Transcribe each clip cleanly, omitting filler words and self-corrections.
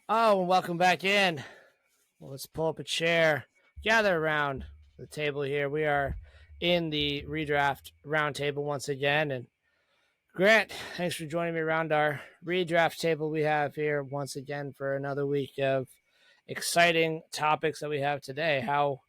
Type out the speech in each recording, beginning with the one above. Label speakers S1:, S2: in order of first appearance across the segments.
S1: Oh, and welcome back in. Well, let's pull up a chair, gather around the table here. We are in the Redraft Round Table once again. And Grant, thanks for joining me around our redraft table we have here once again for another week of exciting topics that we have today. How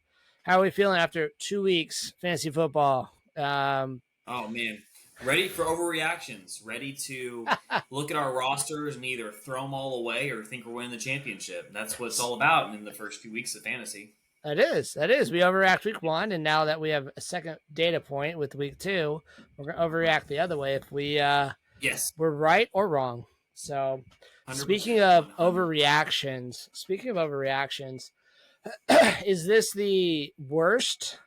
S1: are we feeling after 2 weeks fantasy football?
S2: Oh man, ready for overreactions. Ready to look at our rosters and either throw them all away or think we're winning the championship. That's what it's all about in the first few weeks of fantasy.
S1: That is. That is. We overreact week one, and now that we have a second data point with week two, we're gonna overreact the other way if
S2: Yes,
S1: we're right or wrong. So,
S2: 100%,
S1: speaking of overreactions, is this the worst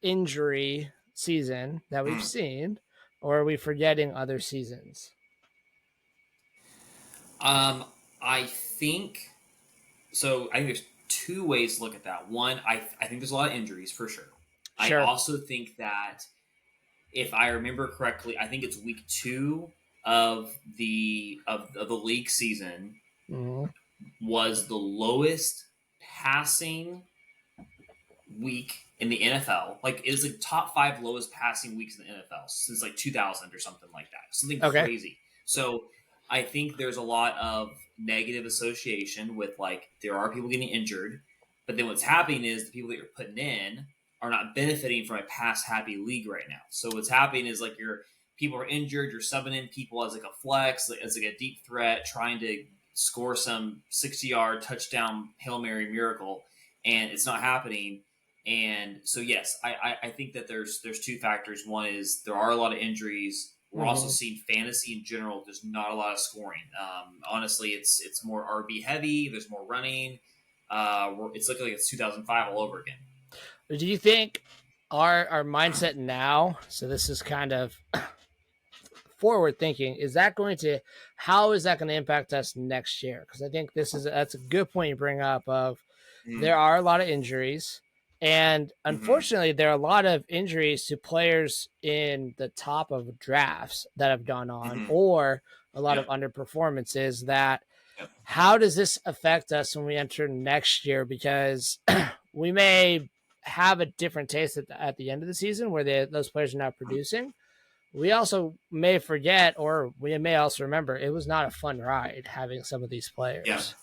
S1: injury season that we've
S2: 100%.
S1: seen, or are we forgetting other seasons?
S2: I think so. I think there's two ways to look at that. One, I think there's a lot of injuries for sure. I
S1: Sure.
S2: also think that if I remember correctly, I think it's week two of the league season
S1: Mm-hmm.
S2: was the lowest passing week in the NFL. Like it's like top five lowest passing weeks in the NFL since like 2000 or something like that. Something
S1: Okay.
S2: crazy. So I think there's a lot of negative association with like there are people getting injured, but then what's happening is the people that you're putting in are not benefiting from a pass happy league right now. So what's happening is like your people are injured, you're subbing in people as like a flex, as like a deep threat, trying to score some 60-yard touchdown Hail Mary miracle, and it's not happening. And so, yes, I think that there's two factors. One is there are a lot of injuries. We're also
S1: Mm-hmm.
S2: seeing fantasy in general. There's not a lot of scoring. Honestly, it's more RB heavy. There's more running. It's looking like it's 2005 all over again.
S1: Do you think our mindset now? So this is kind of forward thinking. Is that going to how is that going to impact us next year? Because I think that's a good point you bring up. Of there are a lot of injuries, and
S2: Mm-hmm.
S1: unfortunately, there are a lot of injuries to players in the top of drafts that have gone on,
S2: Mm-hmm.
S1: or a lot of
S2: Yep.
S1: underperformances. That
S2: Yep.
S1: how does this affect us when we enter next year? Because we may have a different taste at the end of the season where those players are not producing. We also may forget, or we may also remember, it was not a fun ride having some of these
S2: Yeah.
S1: players.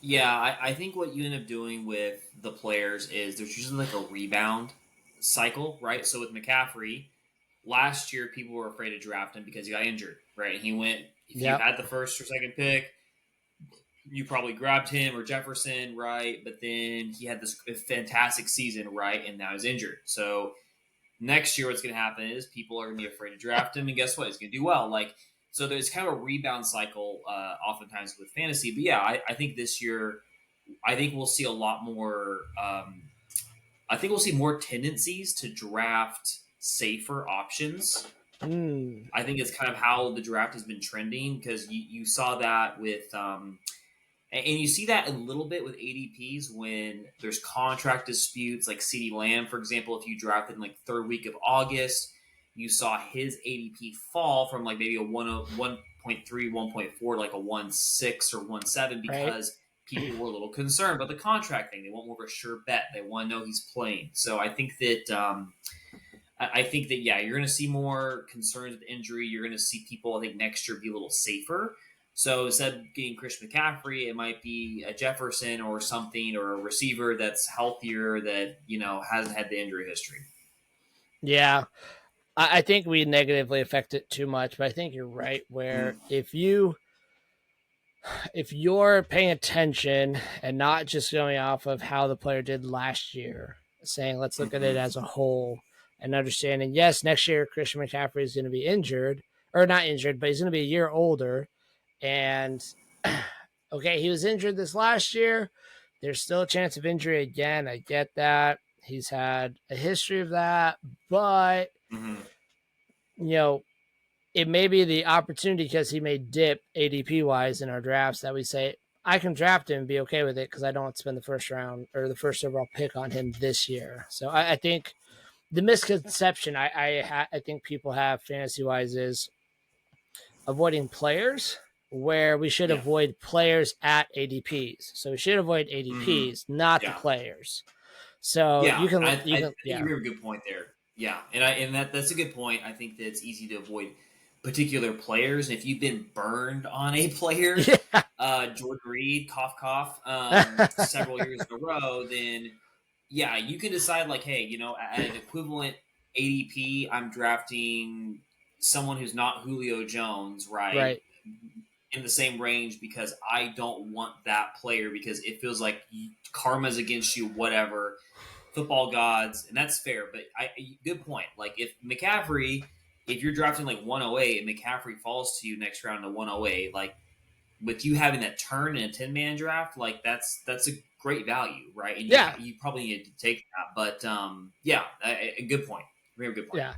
S2: Yeah. I think what you end up doing with the players is there's usually like a rebound cycle, right? So with McCaffrey, last year people were afraid to draft him because he got injured, right? He went if you
S1: Yep.
S2: had the first or second pick, you probably grabbed him or Jefferson, right? But then he had this fantastic season, right? And now he's injured. So next year, what's going to happen is people are going to be afraid to draft him, and guess what? He's going to do well. Like so, there's kind of a rebound cycle, oftentimes with fantasy. But yeah, I think this year, I think we'll see a lot more. I think we'll see more tendencies to draft safer options.
S1: Mm.
S2: I think it's kind of how the draft has been trending because you saw that with and you see that a little bit with ADPs when there's contract disputes, like CeeDee Lamb, for example. If you drafted in like third week of August, you saw his ADP fall from like maybe a 1.3, 1.4, like a 1.6 or 1.7
S1: Right.
S2: because people were a little concerned about the contract thing. They want more of a sure bet. They want to know he's playing. So I think that I think that yeah, you're going to see more concerns with injury. You're going to see people, I think, next year be a little safer. So instead of getting Christian McCaffrey, it might be a Jefferson or something or a receiver that's healthier that hasn't had the injury history.
S1: Yeah. I think we negatively affect it too much, but I think you're right. Where
S2: Mm-hmm.
S1: if you're paying attention and not just going off of how the player did last year, saying let's look at it
S2: Mm-hmm.
S1: as a whole and understanding, yes, next year Christian McCaffrey is going to be injured or not injured, but he's going to be a year older. And okay, he was injured this last year. There's still a chance of injury again. I get that. He's had a history of that, but
S2: Mm-hmm.
S1: you know, it may be the opportunity because he may dip ADP wise in our drafts that we say I can draft him and be okay with it because I don't spend the first round or the first overall pick on him this year. So I think the misconception I think people have fantasy wise is avoiding players. where we should
S2: Yeah.
S1: avoid players at ADPs. So we should avoid
S2: Mm-hmm.
S1: ADPs, not the
S2: Yeah.
S1: players. So
S2: Yeah.
S1: you can,
S2: I think
S1: yeah,
S2: you bring a good point there. Yeah, and that's a good point. I think that it's easy to avoid particular players. And if you've been burned on a player, Jordan Reed, cough cough, several years in a row, then yeah, you can decide like, hey, at an equivalent ADP, I'm drafting someone who's not Julio Jones, right?
S1: right,
S2: In the same range because I don't want that player because it feels like karma's against you, whatever. Football gods, and that's fair. But good point. Like if McCaffrey, if you're drafting like 108 and McCaffrey falls to you next round to 108, like with you having that turn in a 10-man draft, like that's a great value, right? And
S1: yeah,
S2: you probably need to take that. But yeah, a good point. Very good point.
S1: yeah.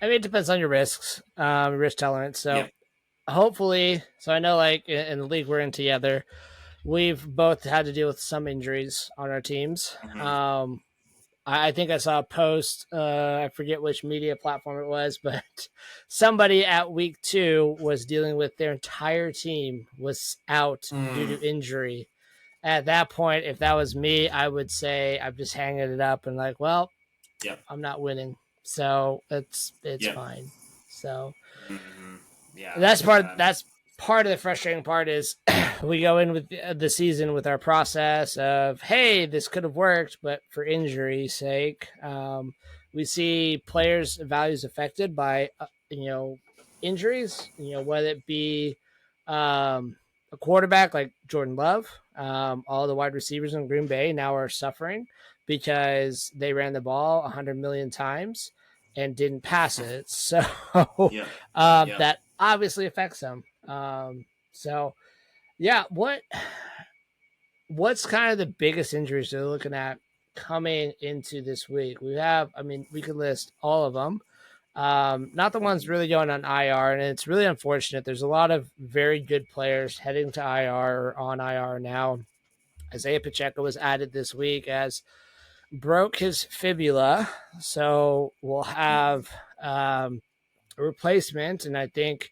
S1: I mean, it depends on your risks, risk tolerance. So
S2: Yeah.
S1: hopefully, so I know like in the league we're in together, we've both had to deal with some injuries on our teams.
S2: Mm-hmm.
S1: I think I saw a post. I forget which media platform it was, but somebody at week 2 was dealing with their entire team was out due to
S2: Mm.
S1: injury. At that point, if that was me, I would say I'm just hanging it up and like, well,
S2: Yep.
S1: I'm not winning, so it's
S2: Yep.
S1: fine. So
S2: Mm-hmm. Yeah.
S1: that's part.
S2: Yeah.
S1: That's part of the frustrating part is we go in with the season with our process of hey, this could have worked, but for injury's sake, we see players' values affected by injuries. Whether it be a quarterback like Jordan Love, all the wide receivers in Green Bay now are suffering because they ran the ball 100 million times and didn't pass it. So
S2: Yeah. Yeah.
S1: that obviously affects them. So yeah, what's kind of the biggest injuries they're looking at coming into this week? I mean, we could list all of them. Not the ones really going on IR, and it's really unfortunate. There's a lot of very good players heading to IR or on IR now. Isaiah Pacheco was added this week as broke his fibula, so we'll have a replacement, and I think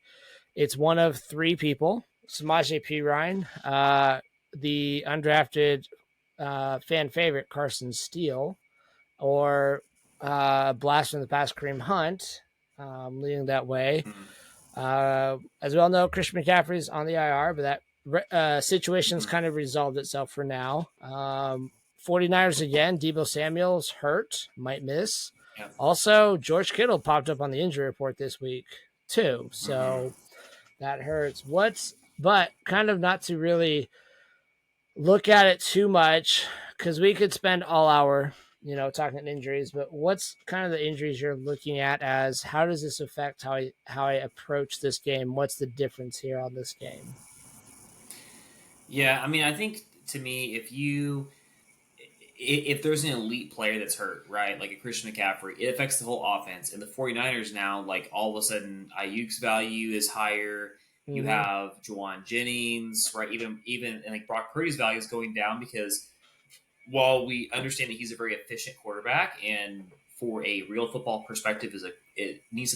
S1: it's one of 3 people. Samaje Perine, the undrafted fan favorite Carson Steele, or blast from the past Kareem Hunt, leading that way.
S2: Mm-hmm.
S1: As we all know, Christian McCaffrey's on the IR, but that situation's
S2: Mm-hmm.
S1: kind of resolved itself for now. 49ers again, Deebo Samuel's hurt, might miss.
S2: Yeah.
S1: Also, George Kittle popped up on the injury report this week, too.
S2: Mm-hmm.
S1: So that hurts. But kind of not to really look at it too much because we could spend all hour, talking injuries. But what's kind of the injuries you're looking at as how does this affect how I approach this game? What's the difference here on this game?
S2: Yeah. I mean, I think to me, if there's an elite player that's hurt, right, like a Christian McCaffrey, it affects the whole offense. And the 49ers now, like all of a sudden, Ayuk's value is higher. You
S1: Mm-hmm.
S2: have Juwan Jennings, right? Even and like Brock Purdy's value is going down because while we understand that he's a very efficient quarterback, and for a real football perspective, you need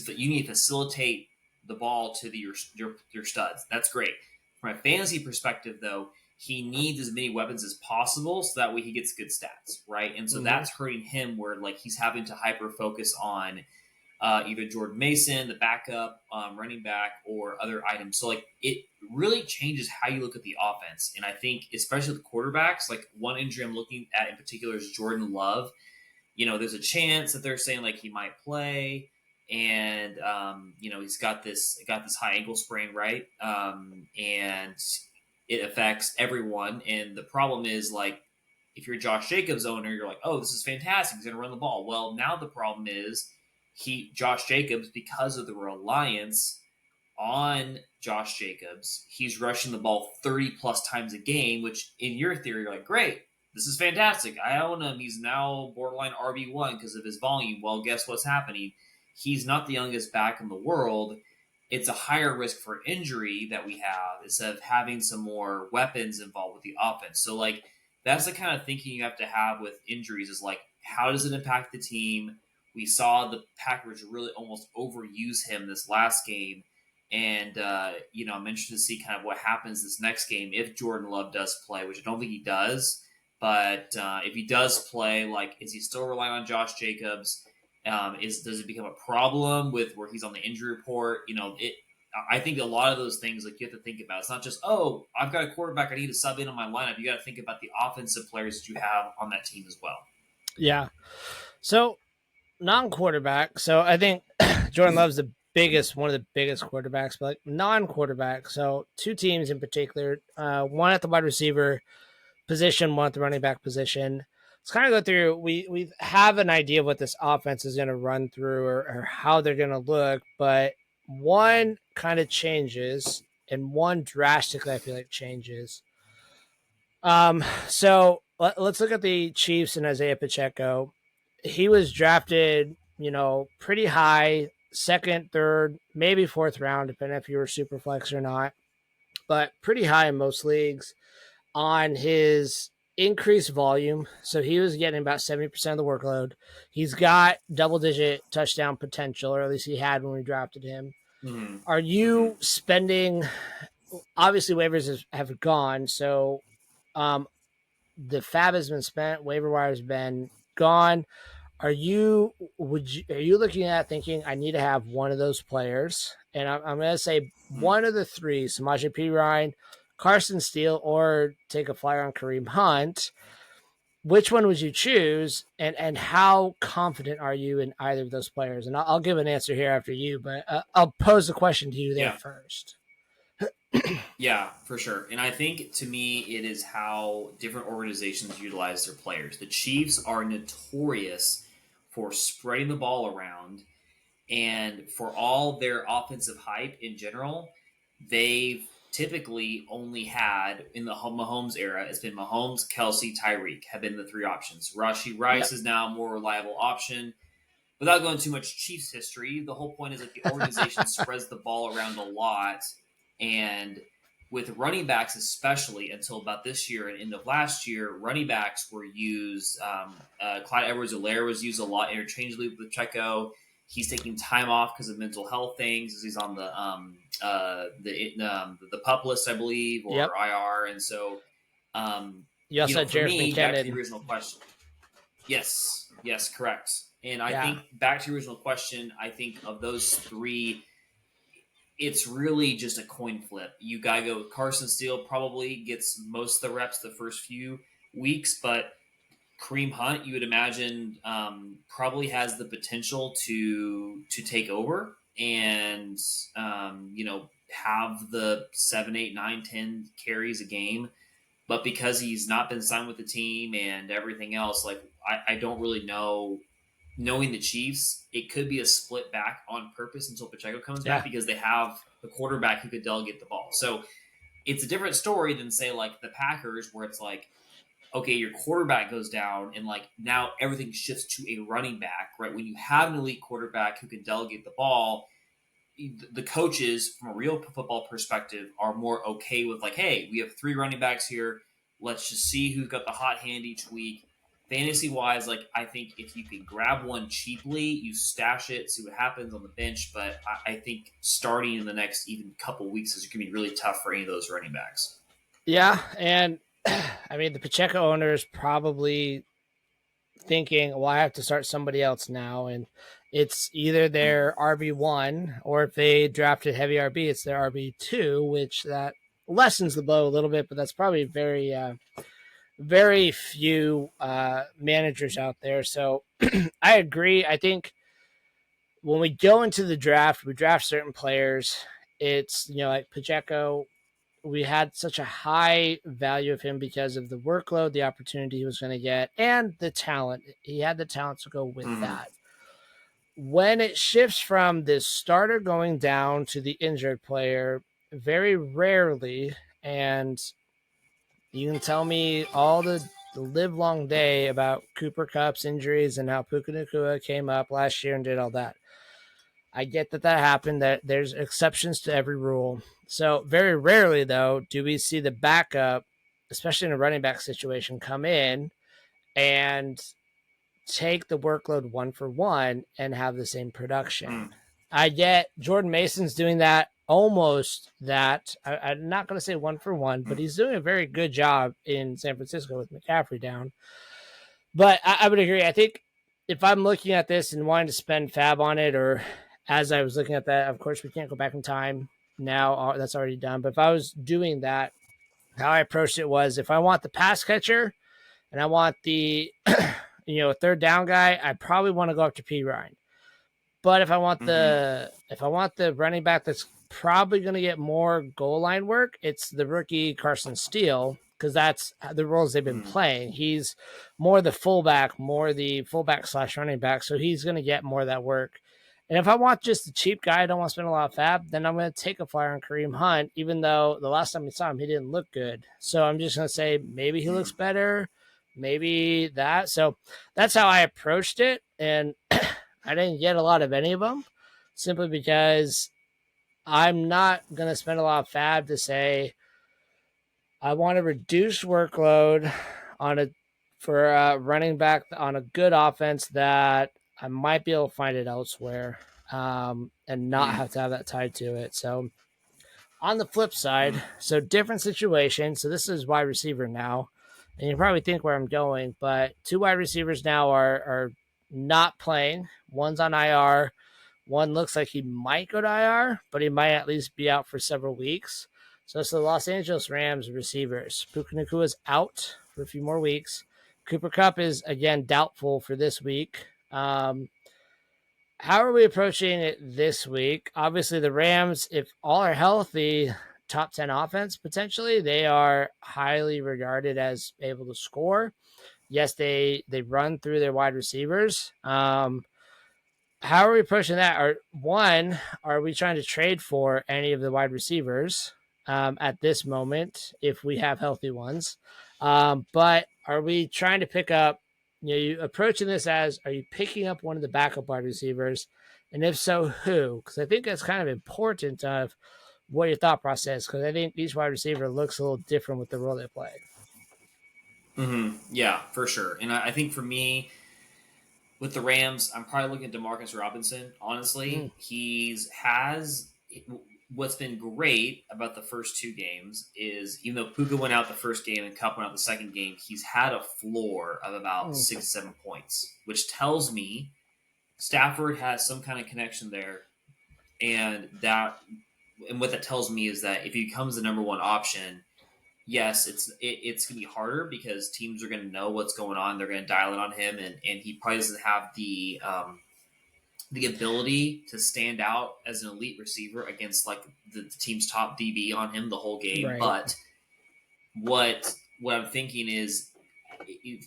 S2: to facilitate the ball to your studs. That's great. From a fantasy perspective, though, he needs as many weapons as possible so that way he gets good stats, right? And so
S1: Mm-hmm.
S2: that's hurting him where like he's having to hyper focus on either Jordan Mason, the backup running back, or other items. So like it really changes how you look at the offense. And I think especially the quarterbacks, like one injury I'm looking at in particular is Jordan Love. There's a chance that they're saying like he might play, and he's got this high ankle sprain, right? And it affects everyone. And the problem is like if you're a Josh Jacobs owner, you're like, oh, this is fantastic. He's going to run the ball. Well, now the problem is Josh Jacobs, because of the reliance on Josh Jacobs, he's rushing the ball 30 plus times a game, which in your theory, you're like, great, this is fantastic. I own him. He's now borderline RB1 because of his volume. Well, guess what's happening? He's not the youngest back in the world. It's a higher risk for injury that we have instead of having some more weapons involved with the offense. So, like, that's the kind of thinking you have to have with injuries is like, how does it impact the team? We saw the Packers really almost overuse him this last game. And I'm interested to see kind of what happens this next game if Jordan Love does play, which I don't think he does. But if he does play, like, is he still relying on Josh Jacobs? Does it become a problem with where he's on the injury report? I think a lot of those things, like, you have to think about. It's not just, oh, I've got a quarterback I need to sub in on my lineup. You got to think about the offensive players that you have on that team as well.
S1: Yeah. So non-quarterback. So I think Jordan Love's one of the biggest quarterbacks, but like non-quarterback. So two teams in particular, one at the wide receiver position, one at the running back position. Let's kind of go through. We have an idea of what this offense is going to run through, or how they're going to look, but one kind of changes, and one drastically, I feel like, changes. So let's look at the Chiefs and Isaiah Pacheco. He was drafted, pretty high, second, third, maybe fourth round, depending if you were super flex or not, but pretty high in most leagues on his increased volume. So he was getting about 70% of the workload. He's got double digit touchdown potential, or at least he had when we drafted him.
S2: Mm-hmm.
S1: Are
S2: Mm-hmm.
S1: you spending? Obviously, waivers have gone. So the fab has been spent, waiver wire has been gone. Are you looking at thinking I need to have one of those players? And I'm going to say one of the three: Samaje Perine, Carson Steele, or take a flyer on Kareem Hunt. Which one would you choose, and how confident are you in either of those players? And I'll give an answer here after you, but I'll pose the question to you there
S2: Yeah.
S1: first.
S2: Yeah, for sure. And I think, to me, it is how different organizations utilize their players. The Chiefs are notorious for spreading the ball around, and for all their offensive hype in general, they've typically only had, in the Mahomes era, it's been Mahomes, Kelsey, Tyreek have been the three options. Rashee Rice
S1: Yep.
S2: is now a more reliable option. Without going too much Chiefs history, the whole point is that the organization spreads the ball around a lot, and with running backs, especially until about this year and end of last year, running backs were used. Clyde Edwards-Helaire was used a lot interchangeably with Pacheco. He's taking time off because of mental health things. He's on the PUP list, I believe, or
S1: Yep.
S2: IR, and so
S1: You also had
S2: for
S1: Jarek
S2: me, back to the
S1: McKinnon.
S2: original question. Yes, correct. And I
S1: Yeah.
S2: think back to the original question, I think of those three, it's really just a coin flip. You gotta go with Carson Steele, probably gets most of the reps the first few weeks, but Kareem Hunt, you would imagine, probably has the potential to take over and have the 7, 8, 9, 10 carries a game. But because he's not been signed with the team and everything else, like, I don't really know. Knowing the Chiefs, it could be a split back on purpose until Pacheco comes back,
S1: Yeah.
S2: because they have a quarterback who could delegate the ball. So it's a different story than, say, like the Packers, where it's like, okay, your quarterback goes down and, like, now everything shifts to a running back, right? When you have an elite quarterback who can delegate the ball, the coaches, from a real football perspective, are more okay with, like, hey, we have three running backs here. Let's just see who's got the hot hand each week. Fantasy wise, like, I think if you can grab one cheaply, you stash it, see what happens on the bench. But I think starting in the next even couple weeks is going to be really tough for any of those running backs.
S1: Yeah. And I mean, the Pacheco owner is probably thinking, well, I have to start somebody else now. And it's either their RB1, or if they drafted heavy RB, it's their RB2, which that lessens the blow a little bit, but that's probably very few managers out there. So I agree. I think when we go into the draft, we draft certain players. It's, like Pacheco, we had such a high value of him because of the workload, the opportunity he was going to get, and the talent. He had the talent to go with that. When it shifts from this starter going down to the injured player, very rarely, and you can tell me all the live long day about Cooper Cup's injuries and how Puka Nacua came up last year and did all that. I get that happened, that there's exceptions to every rule. So very rarely, though, do we see the backup, especially in a running back situation, come in and take the workload one for one and have the same production. I get Jordan Mason's doing that almost that. I'm not going to say one for one, but he's doing a very good job in San Francisco with McCaffrey down. But I would agree. I think if I'm looking at this and wanting to spend fab on it, or as I was looking at that, of course, we can't go back in time now. That's already done. But if I was doing that, how I approached it was if I want the pass catcher and I want the third down guy, I probably want to go up to P Ryan. But if I want the running back that's probably going to get more goal line work, it's the rookie Carson Steele, because that's the roles they've been playing. He's more the fullback slash running back, so he's going to get more of that work. And if I want just the cheap guy, I don't want to spend a lot of fab, then I'm going to take a flyer on Kareem Hunt, even though the last time we saw him, he didn't look good. So I'm just going to say maybe he looks better, maybe that. So that's how I approached it. And I didn't get a lot of any of them simply because I'm not going to spend a lot of fab to say I want to reduce workload for a running back on a good offense that I might be able to find it elsewhere and not have to have that tied to it. So on the flip side, so different situation. So this is wide receiver now. And you probably think where I'm going, but 2 wide receivers now are not playing. One's on IR. One looks like he might go to IR, but he might at least be out for several weeks. So it's the Los Angeles Rams receivers. Puka Nacua is out for a few more weeks. Cooper Kupp is, again, doubtful for this week. How are we approaching it this week? Obviously, the Rams, if all are healthy, top 10 offense potentially. They are highly regarded as able to score. Yes, they run through their wide receivers. How are we approaching that? Are we trying to trade for any of the wide receivers at this moment if we have healthy ones? But are we trying to pick up, you approaching this as, are you picking up one of the backup wide receivers? And if so, who? Because I think that's kind of important of what your thought process, because I think each wide receiver looks a little different with the role they play.
S2: Yeah, for sure. And I think for me, with the Rams, I'm probably looking at Demarcus Robinson. Honestly, what's been great about the first 2 games is even though Puka went out the first game and Kupp went out the second game, he's had a floor of about 6-7 points, which tells me Stafford has some kind of connection there, and what that tells me is that if he becomes the number 1 option, yes, it's going to be harder because teams are going to know what's going on. They're going to dial in on him, and he probably doesn't have the ability to stand out as an elite receiver against like the team's top DB on him the whole game. Right. But what I'm thinking is,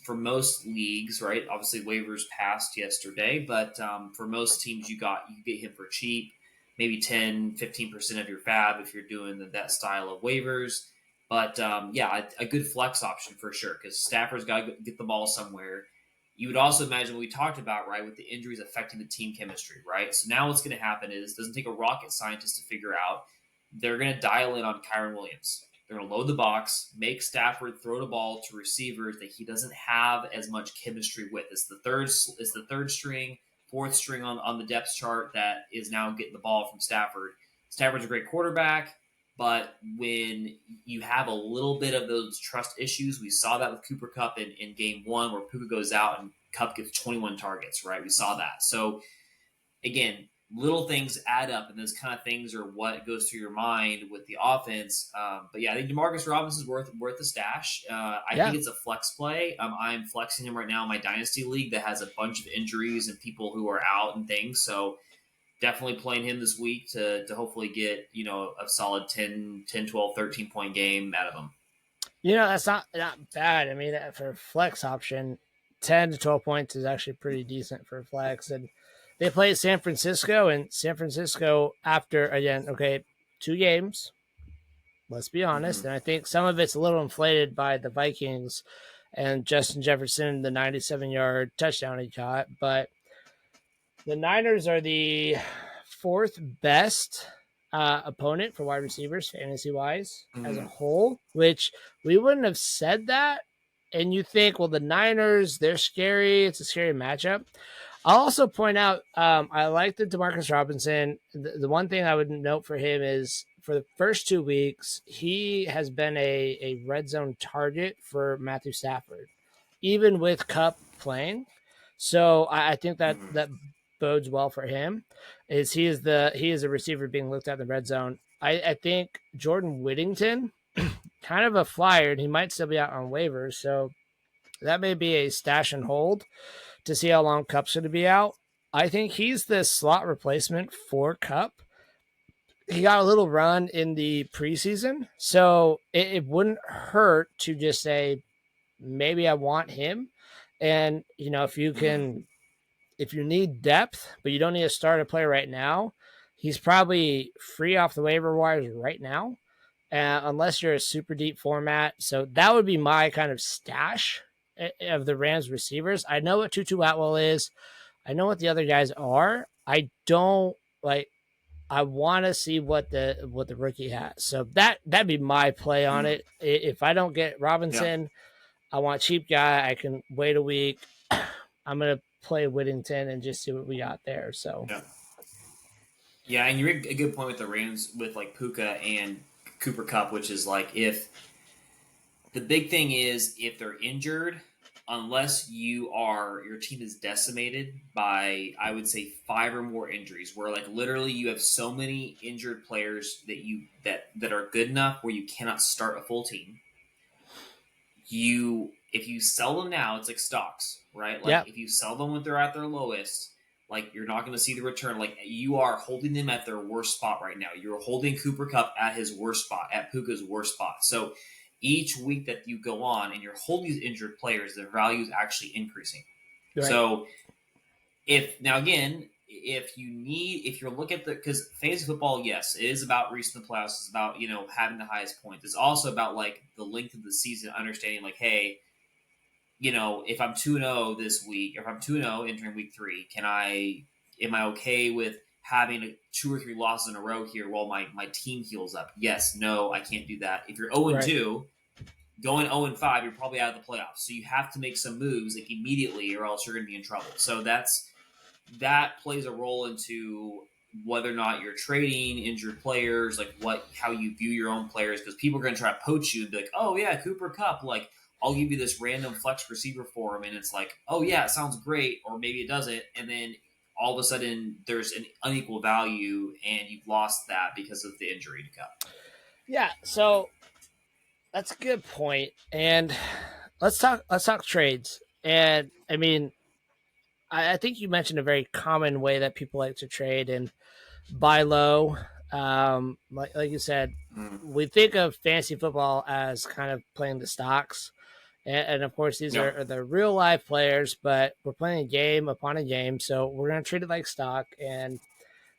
S2: for most leagues, right? Obviously, waivers passed yesterday, but for most teams, you get him for cheap, maybe 10-15% of your fab if you're doing that style of waivers. But a good flex option for sure, because Stafford's got to get the ball somewhere. You would also imagine what we talked about, right, with the injuries affecting the team chemistry, right? So now what's going to happen is, it doesn't take a rocket scientist to figure out, they're going to dial in on Kyren Williams. They're going to load the box, make Stafford throw the ball to receivers that he doesn't have as much chemistry with. It's the third string, fourth string on the depth chart that is now getting the ball from Stafford. Stafford's a great quarterback, but when you have a little bit of those trust issues, we saw that with Cooper Kupp in game 1 where Puka goes out and Kupp gets 21 targets, right? We saw that. So, again, little things add up, and those kind of things are what goes through your mind with the offense. But yeah, I think Demarcus Robinson is worth the stash. I think it's a flex play. I'm flexing him right now in my dynasty league that has a bunch of injuries and people who are out and things. So definitely playing him this week to hopefully get a solid 10, 12, 13 point game out of him.
S1: That's not bad. I mean, for a flex option, 10 to 12 points is actually pretty decent for a flex. And they play San Francisco, and San Francisco, after, again, 2 games, let's be honest. And I think some of it's a little inflated by the Vikings and Justin Jefferson, the 97-yard touchdown he caught. But the Niners are the 4th best opponent for wide receivers, fantasy-wise, as a whole, which we wouldn't have said that. And you think, well, the Niners, they're scary. It's a scary matchup. I'll also point out, I like the Demarcus Robinson. The one thing I would note for him is for the first 2 weeks, he has been a red zone target for Matthew Stafford, even with Cup playing. So I think that
S2: Mm-hmm.
S1: that bodes well for him. Is he is a receiver being looked at in the red zone. I think Jordan Whittington, kind of a flyer, and he might still be out on waivers. So that may be a stash and hold to see how long Cup's going to be out. I think he's the slot replacement for Cup. He got a little run in the preseason, so it wouldn't hurt to just say maybe I want him. And if you
S2: Mm-hmm.
S1: can, if you need depth, but you don't need to start a player right now, he's probably free off the waiver wires right now, unless you're a super deep format. So that would be my kind of stash of the Rams receivers. I know what Tutu Atwell is. I know what the other guys are. I don't like. I want to see what the rookie has. So that'd be my play on
S2: Mm-hmm.
S1: it. If I don't get
S2: Yeah.
S1: Robinson, I want a cheap guy. I can wait a week. I'm gonna play Whittington and just see what we got there. So
S2: Yeah. Yeah, and you're a good point with the Rams with like Puka and Cooper Cup, which is like if the big thing is if they're injured, unless your team is decimated by I would say 5 or more injuries, where like literally you have so many injured players that are good enough where you cannot start a full team. If you sell them now, it's like stocks, right? Like
S1: yeah,
S2: if you sell them when they're at their lowest, like you're not going to see the return. Like you are holding them at their worst spot right now. You're holding Cooper Cup at his worst spot, at Puka's worst spot. So each week that you go on and you're holding these injured players, their value is actually increasing.
S1: right.
S2: So if now again, if you're looking at because fantasy football, yes, it is about reaching the playoffs. It's about having the highest points. It's also about like the length of the season, understanding like, hey, if I'm 2-0 this week, or if I'm 2-0 entering week 3, am I okay with having 2 or 3 losses in a row here while my team heals up? Yes, no, I can't do that. If you're 0 and
S1: Right.
S2: 2, going 0 and 5, you're probably out of the playoffs. So you have to make some moves like immediately, or else you're going to be in trouble. So that plays a role into whether or not you're trading injured players, like how you view your own players, because people are going to try to poach you and be like, oh yeah, Cooper Cup, like I'll give you this random flex receiver for him, and it's like, oh yeah, it sounds great, or maybe it doesn't, and then all of a sudden there's an unequal value, and you've lost that because of the injury to Cup.
S1: Yeah. So that's a good point. And let's talk trades. And I mean, I think you mentioned a very common way that people like to trade and buy low. Like you said,
S2: Mm.
S1: we think of fantasy football as kind of playing the stocks, and of course these
S2: Yeah,
S1: are the real life players, but we're playing a game upon a game, so we're gonna treat it like stock. And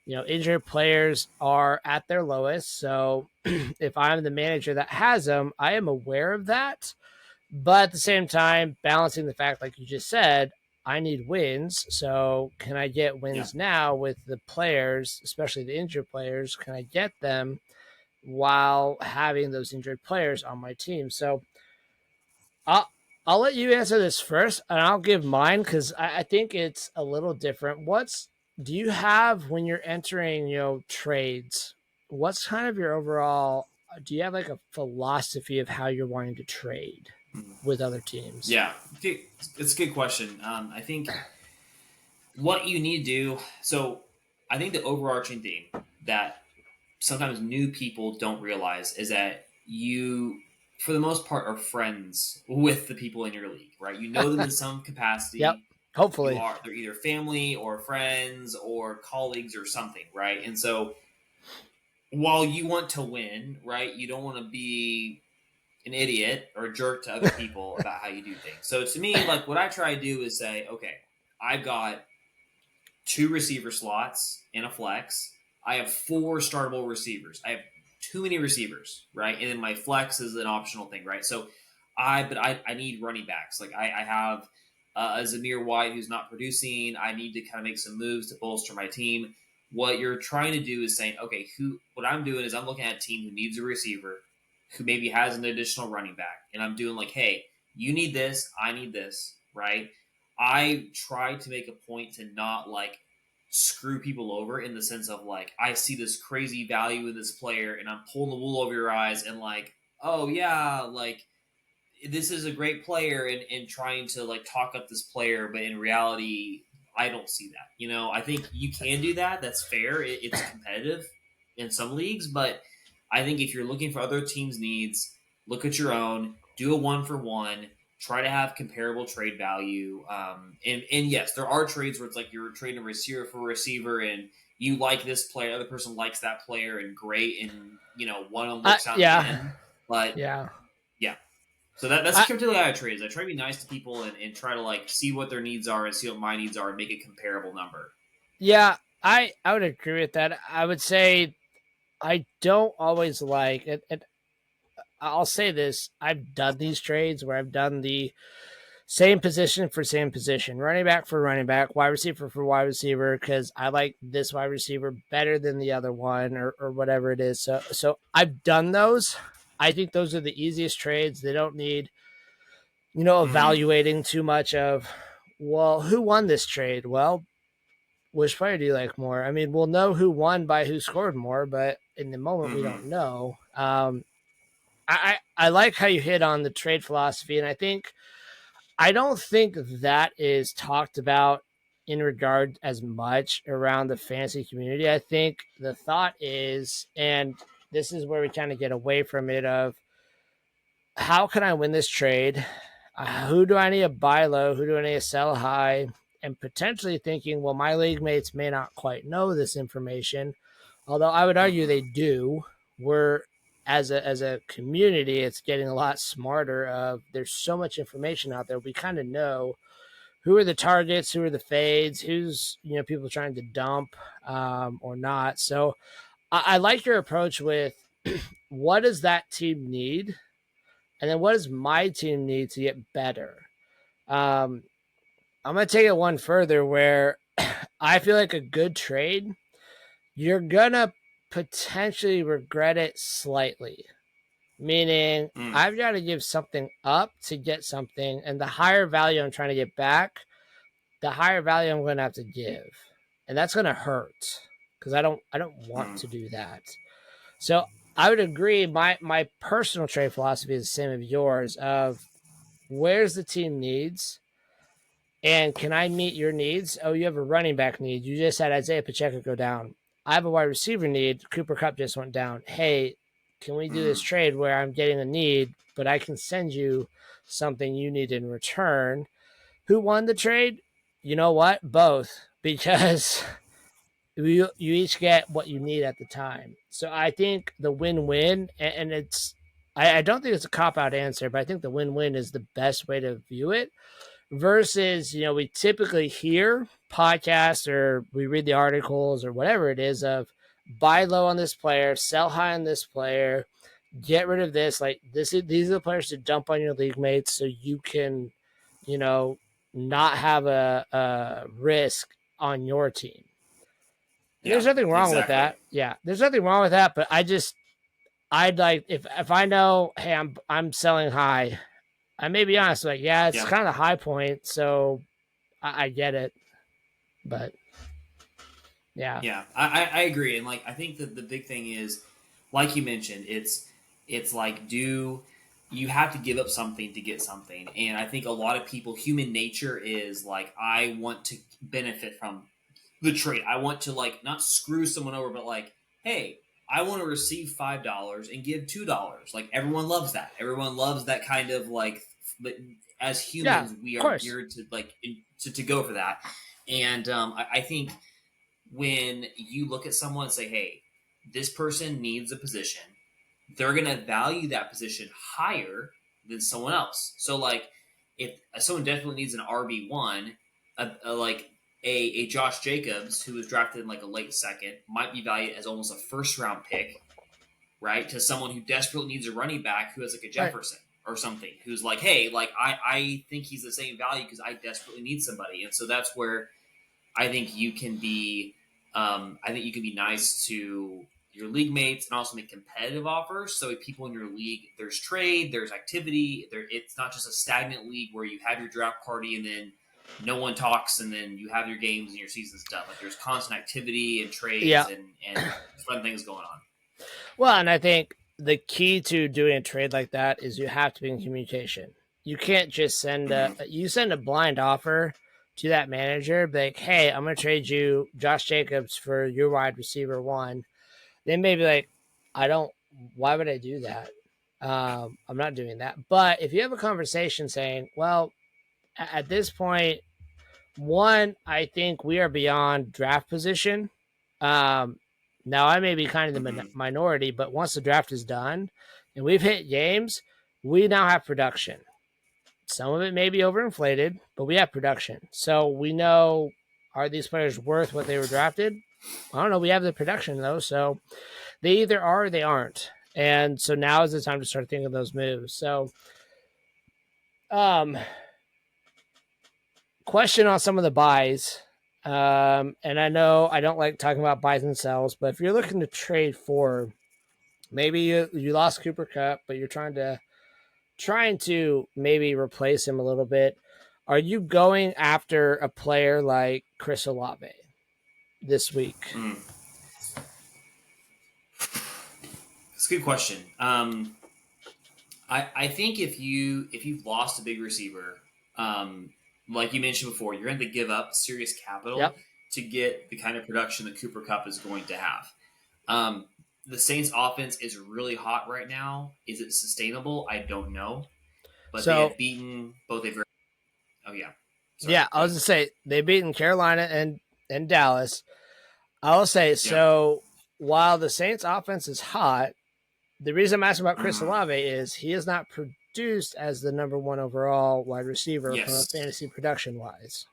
S1: injured players are at their lowest. So if I'm the manager that has them, I am aware of that. But at the same time, balancing the fact, like you just said, I need wins. So can I get
S2: yeah.
S1: wins now with the players, especially the injured players? Can I get them while having those injured players on my team? So I'll I'll let you answer this first, and I'll give mine because I think it's a little different. What's do you have when you're entering, trades? What's kind of your overall? Do you have like a philosophy of how you're wanting to trade
S2: Mm.
S1: with other teams?
S2: Yeah, it's a good question. I think what you need to do. So, I think the overarching theme that sometimes new people don't realize is that you, for the most part, are friends with the people in your league, right? You know them in some
S1: Yep.
S2: capacity.
S1: Hopefully.
S2: They're either family or friends or colleagues or something, right? And so while you want to win, right, you don't want to be an idiot or a jerk to other people about how you do things. So to me, like what I try to do is say, okay, I've got 2 receiver slots in a flex. I have 4 startable receivers. I have too many receivers, right? And then my flex is an optional thing, right? So I need running backs. Like I have a Zamir White who's not producing. I need to kind of make some moves to bolster my team. What you're trying to do is saying, okay, what I'm doing is I'm looking at a team who needs a receiver, who maybe has an additional running back, and I'm doing like, hey, you need this, I need this, right? I try to make a point to not like screw people over in the sense of like I see this crazy value in this player and I'm pulling the wool over your eyes and like, oh yeah, like this is a great player and trying to like talk up this player, but in reality, I don't see that. I think you can do that. That's fair. It's competitive in some leagues, but I think if you're looking for other teams' needs, look at your own, do a 1-for-1, try to have comparable trade value. And yes, there are trades where it's like you're trading a receiver for a receiver and you like this player, other person likes that player, and great, and one of them works out in the
S1: Yeah,
S2: end. But
S1: yeah.
S2: yeah, so that's
S1: I
S2: particularly how I trade. Is I try to be nice to people and try to like see what their needs are and see what my needs are and make a comparable number.
S1: yeah, I would agree with that. I would say I don't always like it. I'll say this: I've done these trades where I've done the same position for same position, running back for running back, wide receiver for wide receiver, because I like this wide receiver better than the other one, or whatever it is. So I've done those. I think those are the easiest trades. They don't need
S2: Mm-hmm.
S1: evaluating too much of, well, who won this trade? Well, which player do you like more? I mean, we'll know who won by who scored more, but in the moment we
S2: Mm-hmm.
S1: don't know. I like how you hit on the trade philosophy, and I don't think that is talked about in regard as much around the fantasy community. I think the thought is, and this is where we kind of get away from it, of how can I win this trade? Who do I need to buy low? Who do I need to sell high? And potentially thinking, well, my league mates may not quite know this information, although I would argue
S2: Mm-hmm.
S1: they do. We're as a community, it's getting a lot smarter. Of there's so much information out there. We kind of know who are the targets, who are the fades, who's people trying to dump or not. So I like your approach with what does that team need, and then what does my team need to get better. Um, I'm gonna take it one further where I feel like a good trade, you're gonna potentially regret it slightly. Meaning,
S2: Mm.
S1: I've got to give something up to get something, and the higher value I'm trying to get back, the higher value I'm going to have to give, and that's going to hurt because I don't want
S2: Mm.
S1: to do that. So I would agree. My personal trade philosophy is the same as yours. Of where's the team needs, and can I meet your needs? Oh, you have a running back need. You just had Isaiah Pacheco go down. I have a wide receiver need. Cooper Cup just went down. Hey, can we do this
S2: Mm.
S1: trade where I'm getting a need, but I can send you something you need in return? Who won the trade? You know what? Both, because you each get what you need at the time. So I think the win-win, and I don't think it's a cop-out answer, but I think the win-win is the best way to view it. Versus, we typically hear podcasts or we read the articles or whatever it is of buy low on this player, sell high on this player, get rid of this. Like these are the players to dump on your league mates so you can, you know, not have a risk on your team. And
S2: Yeah,
S1: there's nothing wrong with
S2: exactly.
S1: that. Yeah, there's nothing wrong with that. But I'd like if I know, hey, I'm selling high. I may be honest, like, yeah, it's
S2: Yeah.
S1: kind of the high point, so I get it. But yeah,
S2: Yeah, I agree, and like I think that the big thing is, like you mentioned, it's like do you have to give up something to get something, and I think a lot of people, human nature is like I want to benefit from the trade. I want to like not screw someone over, but like, hey, I want to receive $5 and give $2. Like everyone loves that. Everyone loves that kind of like. But as
S1: yeah,
S2: humans, we
S1: of
S2: are
S1: course,
S2: geared to like to go for that, and I think when you look at someone and say, hey, this person needs a position, they're going to value that position higher than someone else. So, like, if someone definitely needs an RB1, like a Josh Jacobs, who was drafted in like a late second, might be valued as almost a first round pick, right? To someone who desperately needs a running back who has like a
S1: right.
S2: Jefferson or something, who's like, hey, like, I think he's the same value because I desperately need somebody. And so that's where I think you can be I think you can be nice to your league mates and also make competitive offers. So if people in your league, there's trade, there's activity. It's not just a stagnant league where you have your draft party and then no one talks, and then you have your games and your season's done. Like there's constant activity and trades
S1: Yeah.
S2: and fun things going on.
S1: Well, and I think the key to doing a trade like that is you have to be in communication. You can't just send a blind offer to that manager, be like, hey, I'm gonna trade you Josh Jacobs for your wide receiver one. They may be like, I don't why would I do that? I'm not doing that. But if you have a conversation saying, well, at this point, one, I think we are beyond draft position. Um, Now, I may be kind of the
S2: Mm-hmm.
S1: minority, but once the draft is done and we've hit games, we now have production. Some of it may be overinflated, but we have production. So we know, are these players worth what they were drafted? I don't know. We have the production, though. So they either are or they aren't. And so now is the time to start thinking of those moves. So, um, question on some of the buys. And I know I don't like talking about buys and sells, but if you're looking to trade for, maybe you lost Cooper Cup, but you're trying to maybe replace him a little bit. Are you going after a player like Chris Olave this week?
S2: Mm. It's a good question. I think if you've lost a big receiver, like you mentioned before, you're going to give up serious capital
S1: Yep.
S2: to get the kind of production that Cooper Cup is going to have. Um, the Saints' offense is really hot right now. Is it sustainable? I don't know, but they
S1: So
S2: have beaten both a very. Oh yeah, sorry.
S1: yeah, I
S2: Go
S1: was
S2: ahead.
S1: gonna say they beaten Carolina and Dallas. I will say
S2: Yep.
S1: so. While the Saints' offense is hot, the reason I'm asking about Chris
S2: Mm-hmm.
S1: Olave is he is not produced as the number one overall wide receiver from a
S2: Yes.
S1: fantasy production wise.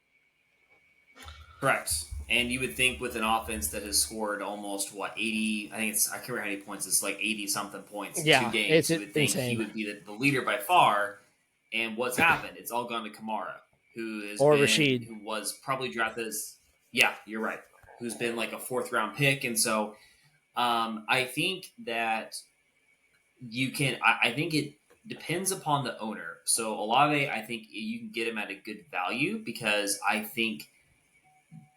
S2: Correct. And you would think with an offense that has scored almost what 80, I think it's I can't remember how many points. It's like 80 something points in two
S1: Yeah, it's
S2: games. You would think he
S1: insane.
S2: would be the leader by far. And what's happened? It's all gone to Kamara,
S1: Or Rashid.
S2: who was probably drafted as yeah, you're right, who's been like a fourth round pick. And so I think that you can. I think it depends upon the owner. So Olave, I think you can get him at a good value because I think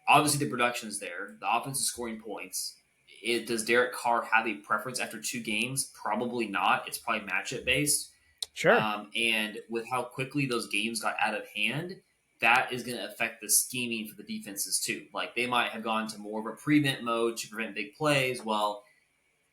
S2: obviously the production is there. The offense is scoring points. Does Derek Carr have a preference after two games? Probably not. It's probably matchup based.
S1: Sure.
S2: And with how quickly those games got out of hand, that is going to affect the scheming for the defenses too. Like they might have gone to more of a prevent mode to prevent big plays. Well,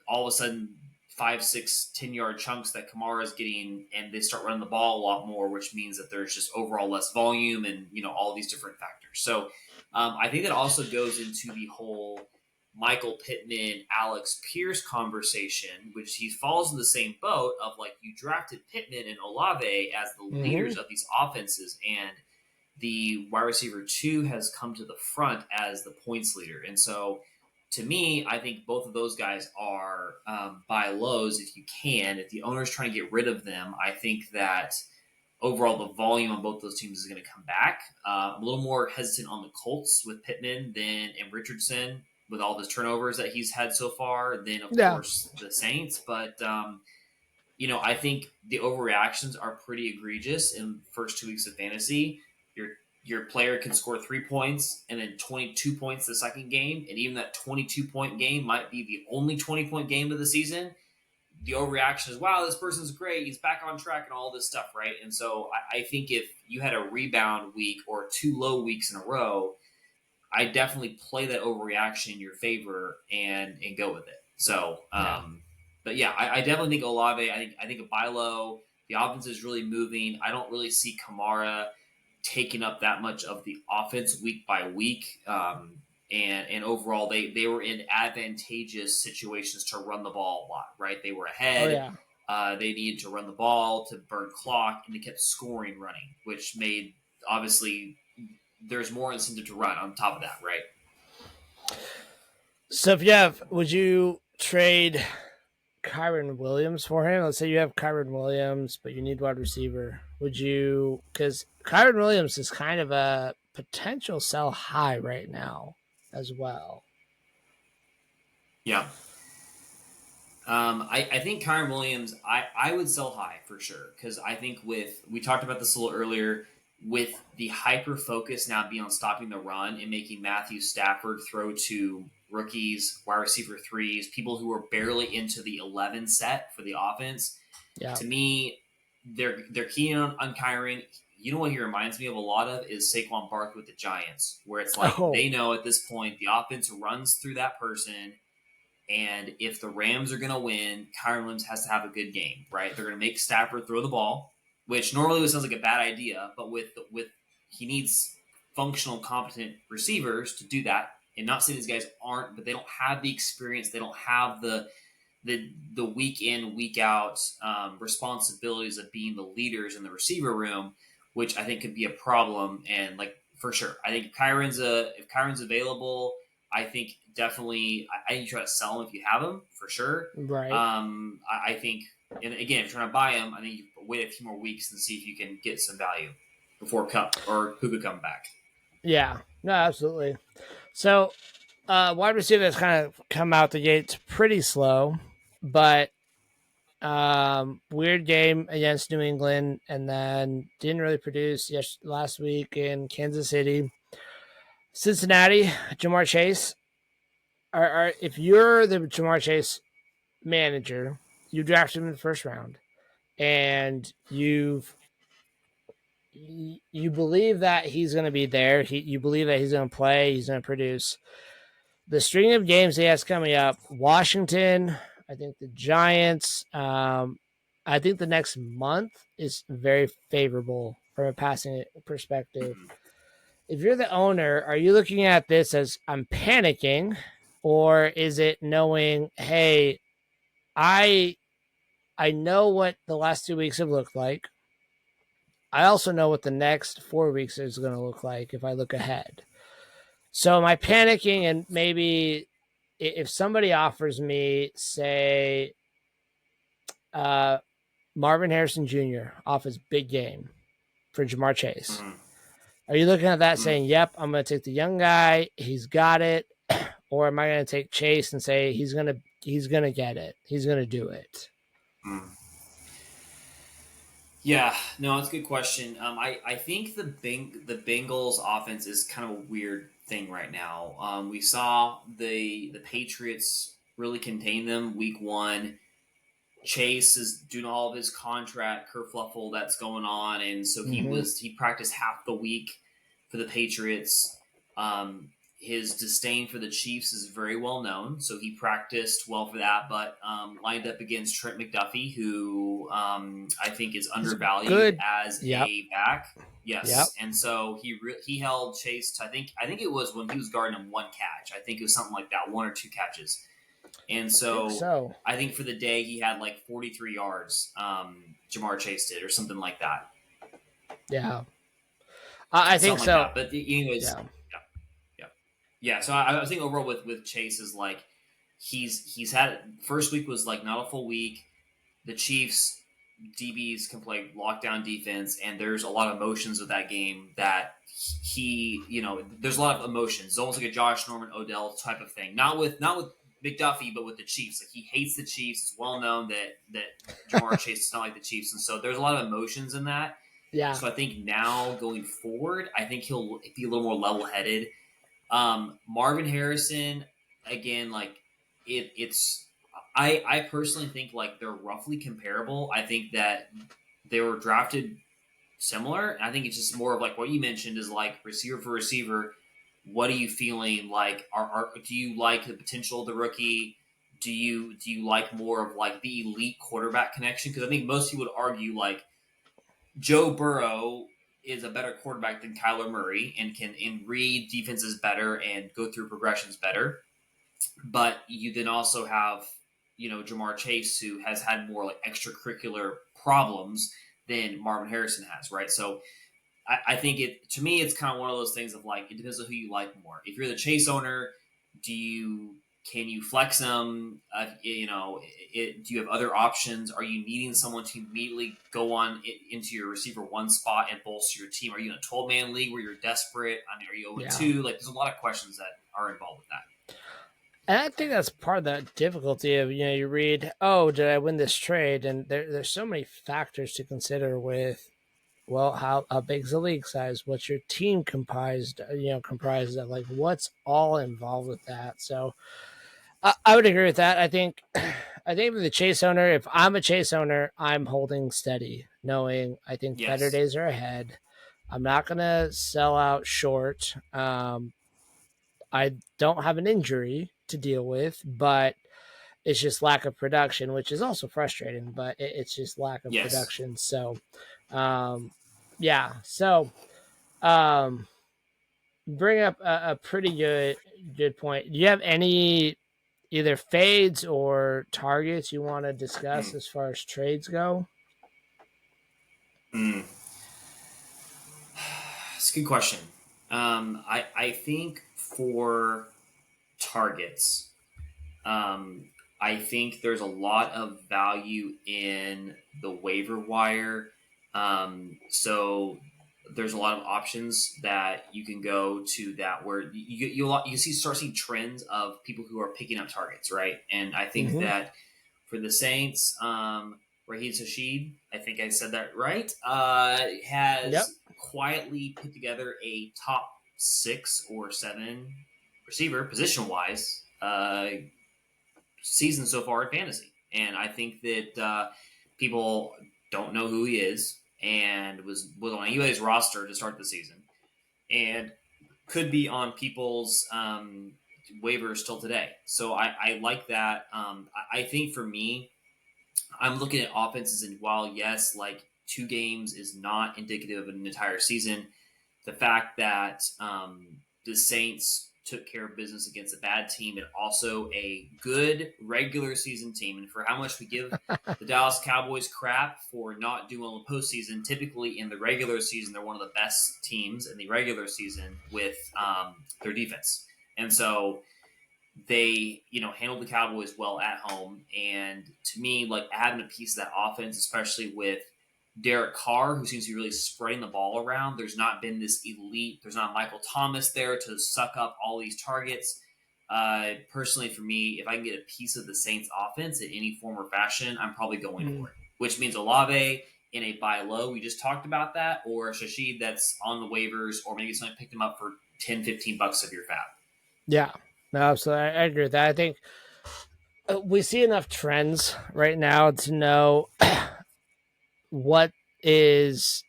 S2: all of a sudden, 5, 6, 10-yard chunks that Kamara is getting, and they start running the ball a lot more, which means that there's just overall less volume and all these different factors. So I think that also goes into the whole Michael Pittman, Alex Pierce conversation, which he falls in the same boat of like you drafted Pittman and Olave as the
S1: Mm-hmm.
S2: leaders of these offenses, and the wide receiver two has come to the front as the points leader. And so to me, I think both of those guys are buy lows if you can. If the owner's trying to get rid of them, I think that overall the volume on both those teams is going to come back. I'm a little more hesitant on the Colts with Pittman and Richardson with all the turnovers that he's had so far. Then of
S1: Yeah.
S2: course the Saints, but I think the overreactions are pretty egregious in the first 2 weeks of fantasy. Your your player can score 3 points and then 22 points the second game, and even that 22-point game might be the only 20-point game of the season. The overreaction is, wow, this person's great, he's back on track, and all this stuff, right? And so I think if you had a rebound week or two low weeks in a row, I definitely play that overreaction in your favor and go with it. So,
S1: Yeah.
S2: but yeah, I definitely think Olave. I think a buy low. The offense is really moving. I don't really see Kamara taking up that much of the offense week by week. And overall, they were in advantageous situations to run the ball a lot. Right, they were
S1: Oh
S2: ahead.
S1: yeah.
S2: They needed to run the ball to burn clock, and they kept scoring running, which made obviously there's more incentive to run on top of that, right?
S1: So would you trade Kyron Williams for him? Let's say you have Kyron Williams, but you need wide receiver. Would you? Because Kyron Williams is kind of a potential sell high right now as well.
S2: Yeah. I think Kyron Williams, I would sell high for sure because I think we talked about this a little earlier. with the hyper focus now being on stopping the run and making Matthew Stafford throw to rookies, wide receiver threes, people who are barely into the 11 set for the offense,
S1: Yeah.
S2: to me, they're keen on Kyron. You know what he reminds me of a lot of is Saquon Barkley with the Giants, where it's like
S1: Oh,
S2: they know at this point the offense runs through that person, and if the Rams are going to win, Kyron Williams has to have a good game, right? They're going to make Stafford throw the ball, which normally sounds like a bad idea, but with he needs functional, competent receivers to do that. And not saying these guys aren't, but they don't have the experience. They don't have the week in week out responsibilities of being the leaders in the receiver room, which I think could be a problem. And like for sure, I think if Kyron's available, I think definitely I think you try to sell him if you have him for sure.
S1: right.
S2: I think, and again, if you're trying to buy him, I think you wait a few more weeks and see if you can get some value before Cup or Puka come back.
S1: Yeah. No, absolutely. So, wide receiver has kind of come out the gates pretty slow, but weird game against New England, and then didn't really produce last week in Kansas City. Cincinnati, Jamar Chase. If you're the Jamar Chase manager, you drafted him in the first round, and you believe that he's going to be there. You believe that he's going to play. He's going to produce. The string of games he has coming up: Washington, I think the Giants. I think the next month is very favorable from a passing perspective.
S2: Mm-hmm.
S1: If you're the owner, are you looking at this as I'm panicking, or is it knowing, hey, I I know what the last 2 weeks have looked like. I also know what the next 4 weeks is going to look like if I look ahead. So am I panicking? And maybe if somebody offers me, say, uh, Marvin Harrison Jr. off his big game for Jamar Chase,
S2: Mm-hmm.
S1: are you looking at that
S2: Mm-hmm.
S1: saying, yep, I'm going to take the young guy, he's got it, or am I going to take Chase and say he's going to get it, he's going to do it?
S2: Mm-hmm. Yeah, no, that's a good question. I think the Bengals offense is kind of a weird thing right now. We saw the Patriots really contain them week one. Chase is doing all of his contract kerfluffle that's going on, and so
S1: Mm-hmm.
S2: he practiced half the week for the Patriots. His disdain for the Chiefs is very well known, so he practiced well for that, but lined up against Trent McDuffie, who I think is
S1: He's
S2: undervalued
S1: good.
S2: as
S1: Yep.
S2: a back.
S1: Yep.
S2: Yes, and so he held Chase to I think it was when he was guarding him one catch. I think it was something like that, one or two catches. And
S1: I think
S2: so
S1: so.
S2: I think for the day he had like 43 yards. Jamar Chase did, or something like that,
S1: Yeah. I think
S2: something like
S1: so.
S2: that. But anyways,
S1: Yeah.
S2: yeah, yeah, yeah. So I think overall with Chase is like he's had first week was like not a full week. The Chiefs DBs can play lockdown defense, and there's a lot of emotions with that game that there's a lot of emotions. It's almost like a Josh Norman Odell type of thing. Not with McDuffie, but with the Chiefs. Like he hates the Chiefs. It's well known that Jamar Chase does not like the Chiefs, and so there's a lot of emotions in that.
S1: Yeah.
S2: So I think now going forward, I think he'll be a little more level headed. Marvin Harrison, again, like it's I personally think like they're roughly comparable. I think that they were drafted similar. I think it's just more of like what you mentioned is like receiver for receiver. What are you feeling like? Do you like the potential of the rookie? Do you like more of like the elite quarterback connection? Because I think most people would argue like Joe Burrow is a better quarterback than Kyler Murray and can read defenses better and go through progressions better. But you then also have Jamar Chase, who has had more like extracurricular problems than Marvin Harrison has, right? So I think to me it's kind of one of those things of like it depends on who you like more. If you're the Chase owner, can you flex them? Do you have other options? Are you needing someone to immediately go into your receiver one spot and bolster your team? Are you in a 12-man league where you're desperate? I mean, are you 0-2? Like, there's a lot of questions that are involved with that.
S1: And I think that's part of the difficulty of, you read, oh, did I win this trade? And there's so many factors to consider with well, how big's the league size? What's your team comprised of? Like, what's all involved with that? So I would agree with that. I think for the Chase owner, if I'm a Chase owner, I'm holding steady, knowing I think better
S2: Yes.
S1: days are ahead. I'm not gonna sell out short. I don't have an injury to deal with, but it's just lack of production, which is also frustrating. But it's just lack of
S2: Yes.
S1: production. So, um, yeah. So, um, bring up a pretty good point. Do you have any either fades or targets you want to discuss
S2: Mm.
S1: as far as trades go?
S2: Mm. It's a good question. I think for targets, um, I think there's a lot of value in the waiver wire. So there's a lot of options that you can go to that where you see start seeing trends of people who are picking up targets, right? And I think
S1: Mm-hmm.
S2: that for the Saints, Raheem Sashid, I think I said that right,
S1: Yep.
S2: has quietly put together a top 6 or 7 receiver position wise season so far in fantasy. And I think that people don't know who he is and was on anybody's roster to start the season and could be on people's waivers still today. So I like that. I think for me, I'm looking at offenses, and while yes, like 2 games is not indicative of an entire season, the fact that the Saints took care of business against a bad team and also a good regular season team, and for how much we give the Dallas Cowboys crap for not doing well in the postseason, typically in the regular season they're one of the best teams in the regular season with their defense, and so they handled the Cowboys well at home. And to me, like adding a piece of that offense, especially with Derek Carr, who seems to be really spreading the ball around. There's not been this elite. There's not Michael Thomas there to suck up all these targets. Personally, for me, if I can get a piece of the Saints offense in any form or fashion, I'm probably going
S1: Mm.
S2: for it. Which means Olave in a buy low. We just talked about that, or Shashid that's on the waivers, or maybe somebody picked him up for 10, $15 of your fab.
S1: Yeah. No, so I agree with that. I think we see enough trends right now to know what is.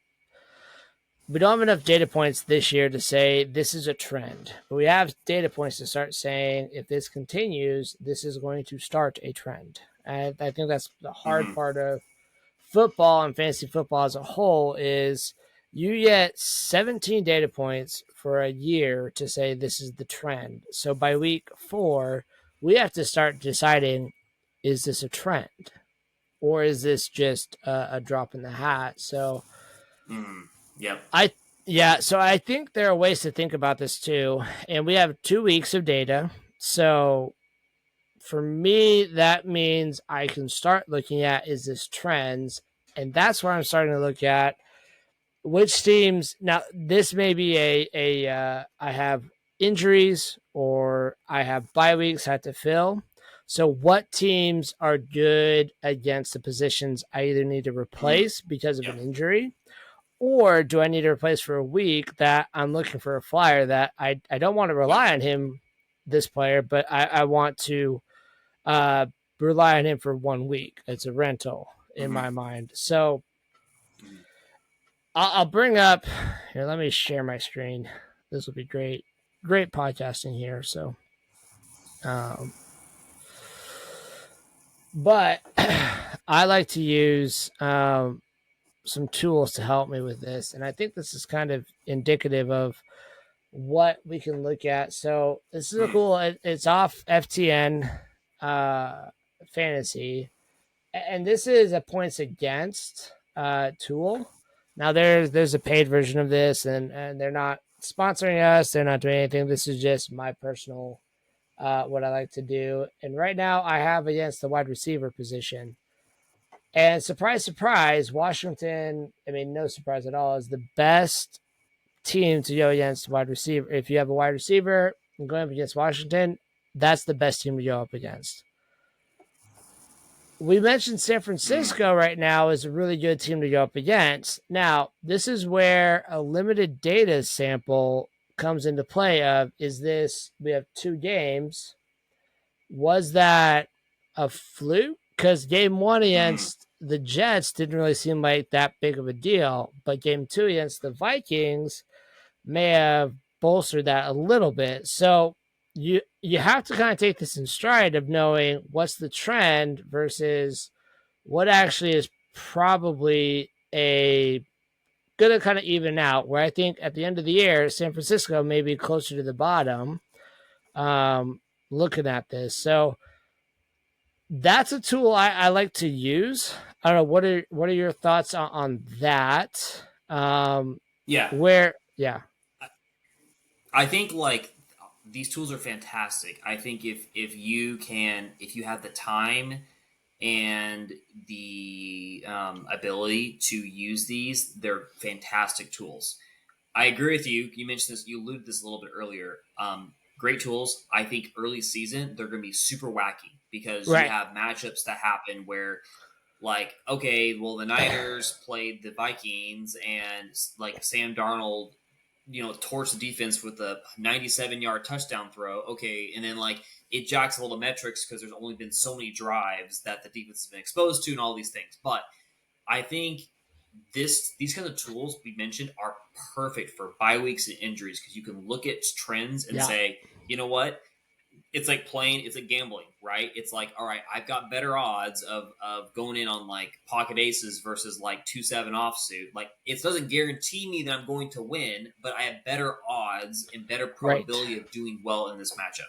S1: We don't have enough data points this year to say this is a trend, but we have data points to start saying if this continues, this is going to start a trend. And I think that's the hard
S2: Mm-hmm.
S1: part of football and fantasy football as a whole is you get 17 data points for a year to say this is the trend. So by week 4, we have to start deciding, is this a trend or is this just a drop in the hat? So
S2: Mm-hmm. Yep.
S1: I yeah, so I think there are ways to think about this too. And we have 2 weeks of data. So for me, that means I can start looking at, is this trends? And that's where I'm starting to look at which teams. Now, this may be I have injuries or I have bye weeks I have to fill. So, what teams are good against the positions I either need to
S2: Mm-hmm.
S1: replace because of an
S2: Yep.
S1: injury, or do I need to replace for a week that I'm looking for a flyer that I don't want to
S2: Yep.
S1: rely on him, this player, but I want to uh, rely on him for 1 week. It's a rental in
S2: Mm-hmm.
S1: my mind. So
S2: Mm-hmm.
S1: I'll bring up here. Let me share my screen. This will be great. Great podcasting here. So, um, but I like to use some tools to help me with this, and I think this is kind of indicative of what we can look at. So this is a
S2: Mm-hmm.
S1: cool. It's off FTN fantasy, and this is a points against tool. Now there's a paid version of this, and they're not sponsoring us. They're not doing anything. This is just my personal what I like to do. And right now I have against the wide receiver position. And surprise, surprise, Washington. I mean, no surprise at all. Is the best team to go against wide receiver. If you have a wide receiver and going up against Washington, that's the best team to go up against. we mentioned San
S2: Mm,
S1: Francisco right now is a really good team to go up against. Now, this is where a limited data sample comes into play of is this we have 2 games. Was that a fluke? Because game one
S2: mm,
S1: against the Jets didn't really seem like that big of a deal, but game two against the Vikings may have bolstered that a little bit. So you have to kind of take this in stride of knowing what's the trend versus what actually is probably a going to kind of even out. Where I think at the end of the year, San Francisco may be closer to the bottom. Um, Looking at this, so that's a tool I like to use. I don't know what are your thoughts on that?
S2: yeah,
S1: Where yeah
S2: I think like these tools are fantastic. I think if you have the time and the ability to use these, they're fantastic tools. I agree with you. You mentioned this. You alluded to this a little bit earlier. Great tools. I think early season they're going to be super wacky because you
S1: right
S2: have matchups that happen where, like, okay, well, the Niners played the Vikings and like Sam Darnold, torched the defense with a 97-yard touchdown throw. Okay, and then like it jacks all the metrics because there's only been so many drives that the defense has been exposed to and all these things. But I think these kinds of tools we mentioned are perfect for bye weeks and injuries because you can look at trends and
S1: yeah
S2: say, you know what, it's like gambling, right? It's like, all right, I've got better odds of going in on like pocket aces versus like 2-7 offsuit. Like it doesn't guarantee me that I'm going to win, but I have better odds and better
S1: right
S2: probability of doing well in this matchup.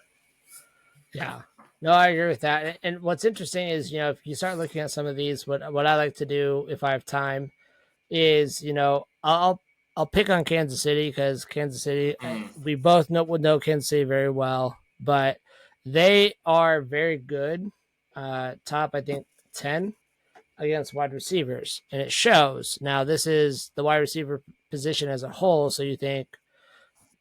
S1: yeah. No, I agree with that. And what's interesting is, if you start looking at some of these, what I like to do if I have time is, I'll pick on Kansas City because Kansas City,
S2: Mm,
S1: we both would know Kansas City very well, but they are very good. Top, I think 10 against wide receivers, and it shows. Now, this is the wide receiver position as a whole, so you think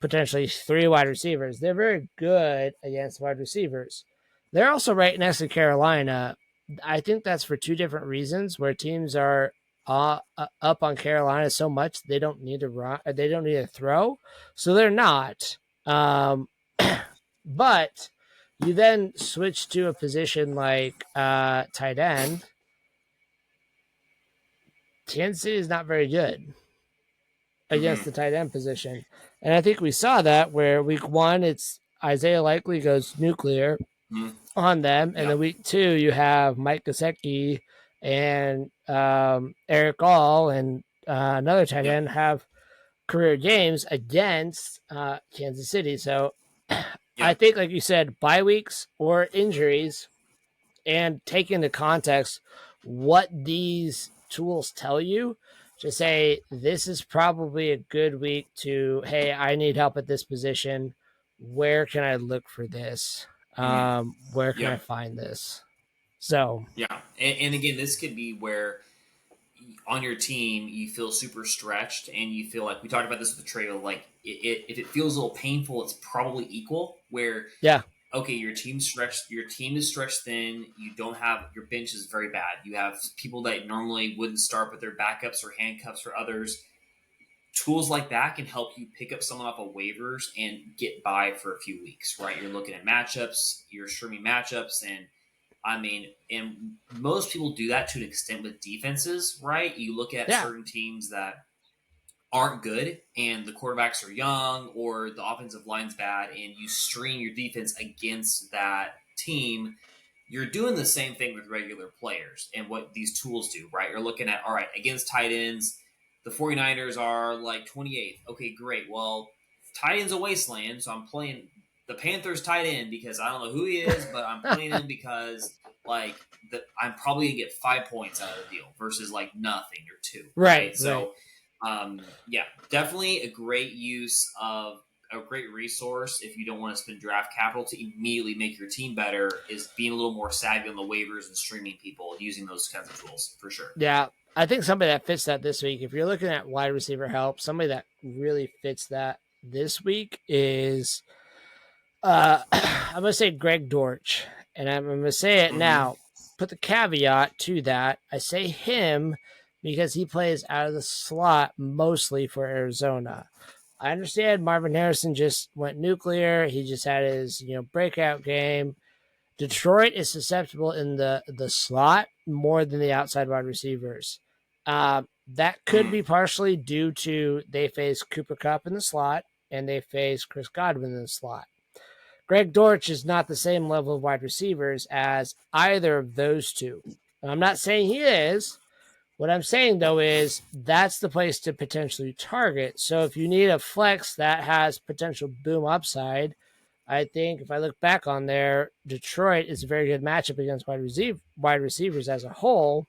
S1: potentially 3 wide receivers. They're very good against wide receivers. They're also right next to Carolina. I think that's for 2 different reasons. Where teams are up on Carolina so much they don't need to run, they don't need to throw, so they're not. Um, but you then switch to a position like tight end. Kansas City is not very good against
S2: mm-hmm,
S1: the tight end position. And I think we saw that where week one, it's Isaiah Likely goes nuclear
S2: mm,
S1: on them. And then
S2: yep,
S1: week two, you have Mike Gesicki and Eric All and another tight
S2: yep,
S1: end have career games against Kansas City. So I
S2: yep.
S1: think, like you said, bye weeks or injuries and take into context what these tools tell you to say this is probably a good week to, hey, I need help at this position. Where can I look for this?
S2: Mm,
S1: Where can I
S2: yep.
S1: find this? So
S2: Yeah, and again, this could be where on your team you feel super stretched and you feel like we talked about this with the trail. Like if it feels a little painful, it's probably equal. Where
S1: yeah,
S2: okay, your team is stretched thin. You don't have your bench is very bad. You have people that normally wouldn't start, but they're backups or handcuffs for others. Tools like that can help you pick up someone off of waivers and get by for a few weeks, right? You're looking at matchups, you're streaming matchups, and I mean, and most people do that to an extent with defenses, right? You look at
S1: yeah,
S2: certain teams that aren't good and the quarterbacks are young or the offensive line's bad and you stream your defense against that team, you're doing the same thing with regular players and what these tools do, right? You're looking at, all right, against tight ends, the 49ers are like 28th. Okay, great. Well, tight end's a wasteland, so I'm playing the Panthers tight end because I don't know who he is, but I'm playing him because like I'm probably gonna get 5 points out of the deal versus like nothing or two,
S1: right,
S2: right?
S1: right.
S2: So yeah, definitely a great use of a great resource if you don't want to spend draft capital to immediately make your team better is being a little more savvy on the waivers and streaming people using those kinds of tools for sure.
S1: Yeah, I think somebody that fits that this week, if you're looking at wide receiver help, somebody that really fits that this week is I'm gonna say Greg Dortch, and I'm gonna say it
S2: Mm-hmm.
S1: now. put the caveat to that. I say him because he plays out of the slot mostly for Arizona. I understand Marvin Harrison just went nuclear. He just had his breakout game. Detroit is susceptible in the slot more than the outside wide receivers. That could
S2: Mm,
S1: be partially due to they face Cooper Kupp in the slot and they face Chris Godwin in the slot. Greg Dortch is not the same level of wide receivers as either of those two. I'm not saying he is. What I'm saying though is that's the place to potentially target. So if you need a flex that has potential boom upside, I think if I look back on there, Detroit is a very good matchup against wide receivers as a whole,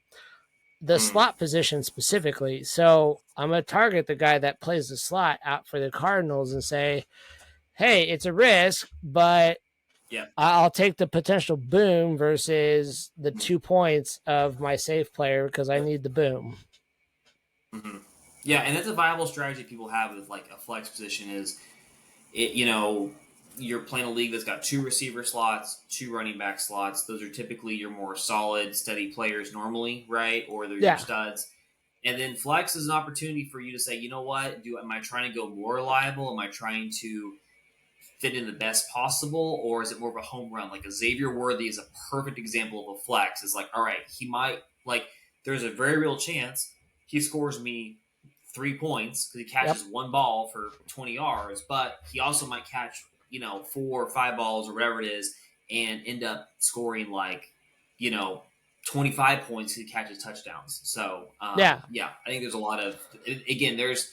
S1: the
S2: mm,
S1: slot position specifically. So I'm going to target the guy that plays the slot out for the Cardinals and say, hey, it's a risk, but
S2: yeah.
S1: I'll take the potential boom versus the 2 points of my safe player because I need the boom.
S2: Mm-hmm. Yeah, and that's a viable strategy people have with like a flex position is it. You're playing a league that's got two receiver slots, two running back slots. Those are typically your more solid, steady players normally, right? Or they're your
S1: Yeah.
S2: studs. And then flex is an opportunity for you to say, you know what? Am I trying to go more reliable? Am I trying to fit in the best possible, or is it more of a home run? Like a Xavier Worthy is a perfect example of a flex. It's like, all right, he might like. There's a very real chance he scores me 3 points because he
S1: Yep.
S2: catches one ball for 20 yards, but he also might catch 4 or 5 balls or whatever it is and end up scoring like you know 25 points. He catches touchdowns. So
S1: Yeah.
S2: yeah, I think there's a lot of again there's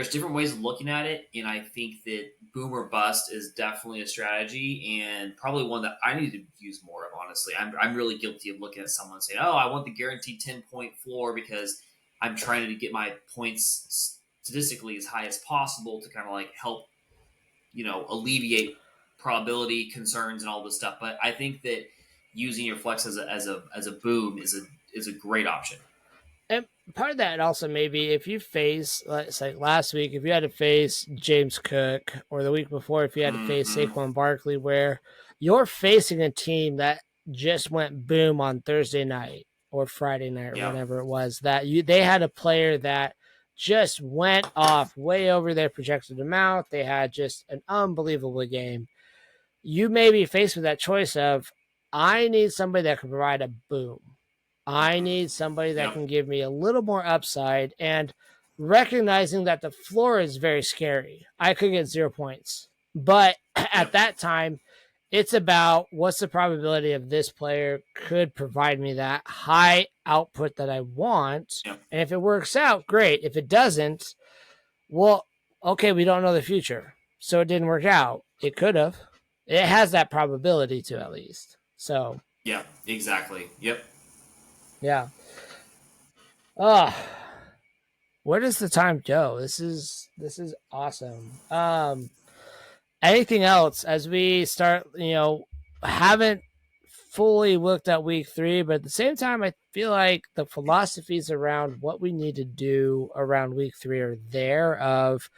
S2: different ways of looking at it, and I think that boom or bust is definitely a strategy, and probably one that I need to use more of. Honestly, I'm really guilty of looking at someone and saying, "Oh, I want the guaranteed 10 point floor because I'm trying to get my points statistically as high as possible to kind of like help alleviate probability concerns and all this stuff." But I think that using your flex as a boom is a great option.
S1: And part of that also maybe if you face, let's like last week, if you had to face James Cook, or the week before, if you had to face
S2: Mm-hmm.
S1: Saquon Barkley, where you're facing a team that just went boom on Thursday night or Friday night or
S2: Yeah.
S1: whatever it was, that they had a player that just went off way over their projected amount. They had just an unbelievable game. You may be faced with that choice of, I need somebody that can provide a boom. I need somebody that
S2: Yep.
S1: can give me a little more upside, and recognizing that the floor is very scary. I could get 0 points. But at
S2: Yep.
S1: that time, it's about what's the probability of this player could provide me that high output that I want.
S2: Yep.
S1: And if it works out, great. If it doesn't, well, okay, we don't know the future. So it didn't work out. It could have. It has that probability to, at least. So,
S2: Yeah. Exactly. Yep.
S1: yeah. Oh, where does the time go? This is awesome. Anything else as we start, haven't fully looked at week 3, but at the same time I feel like the philosophies around what we need to do around week 3 are there, of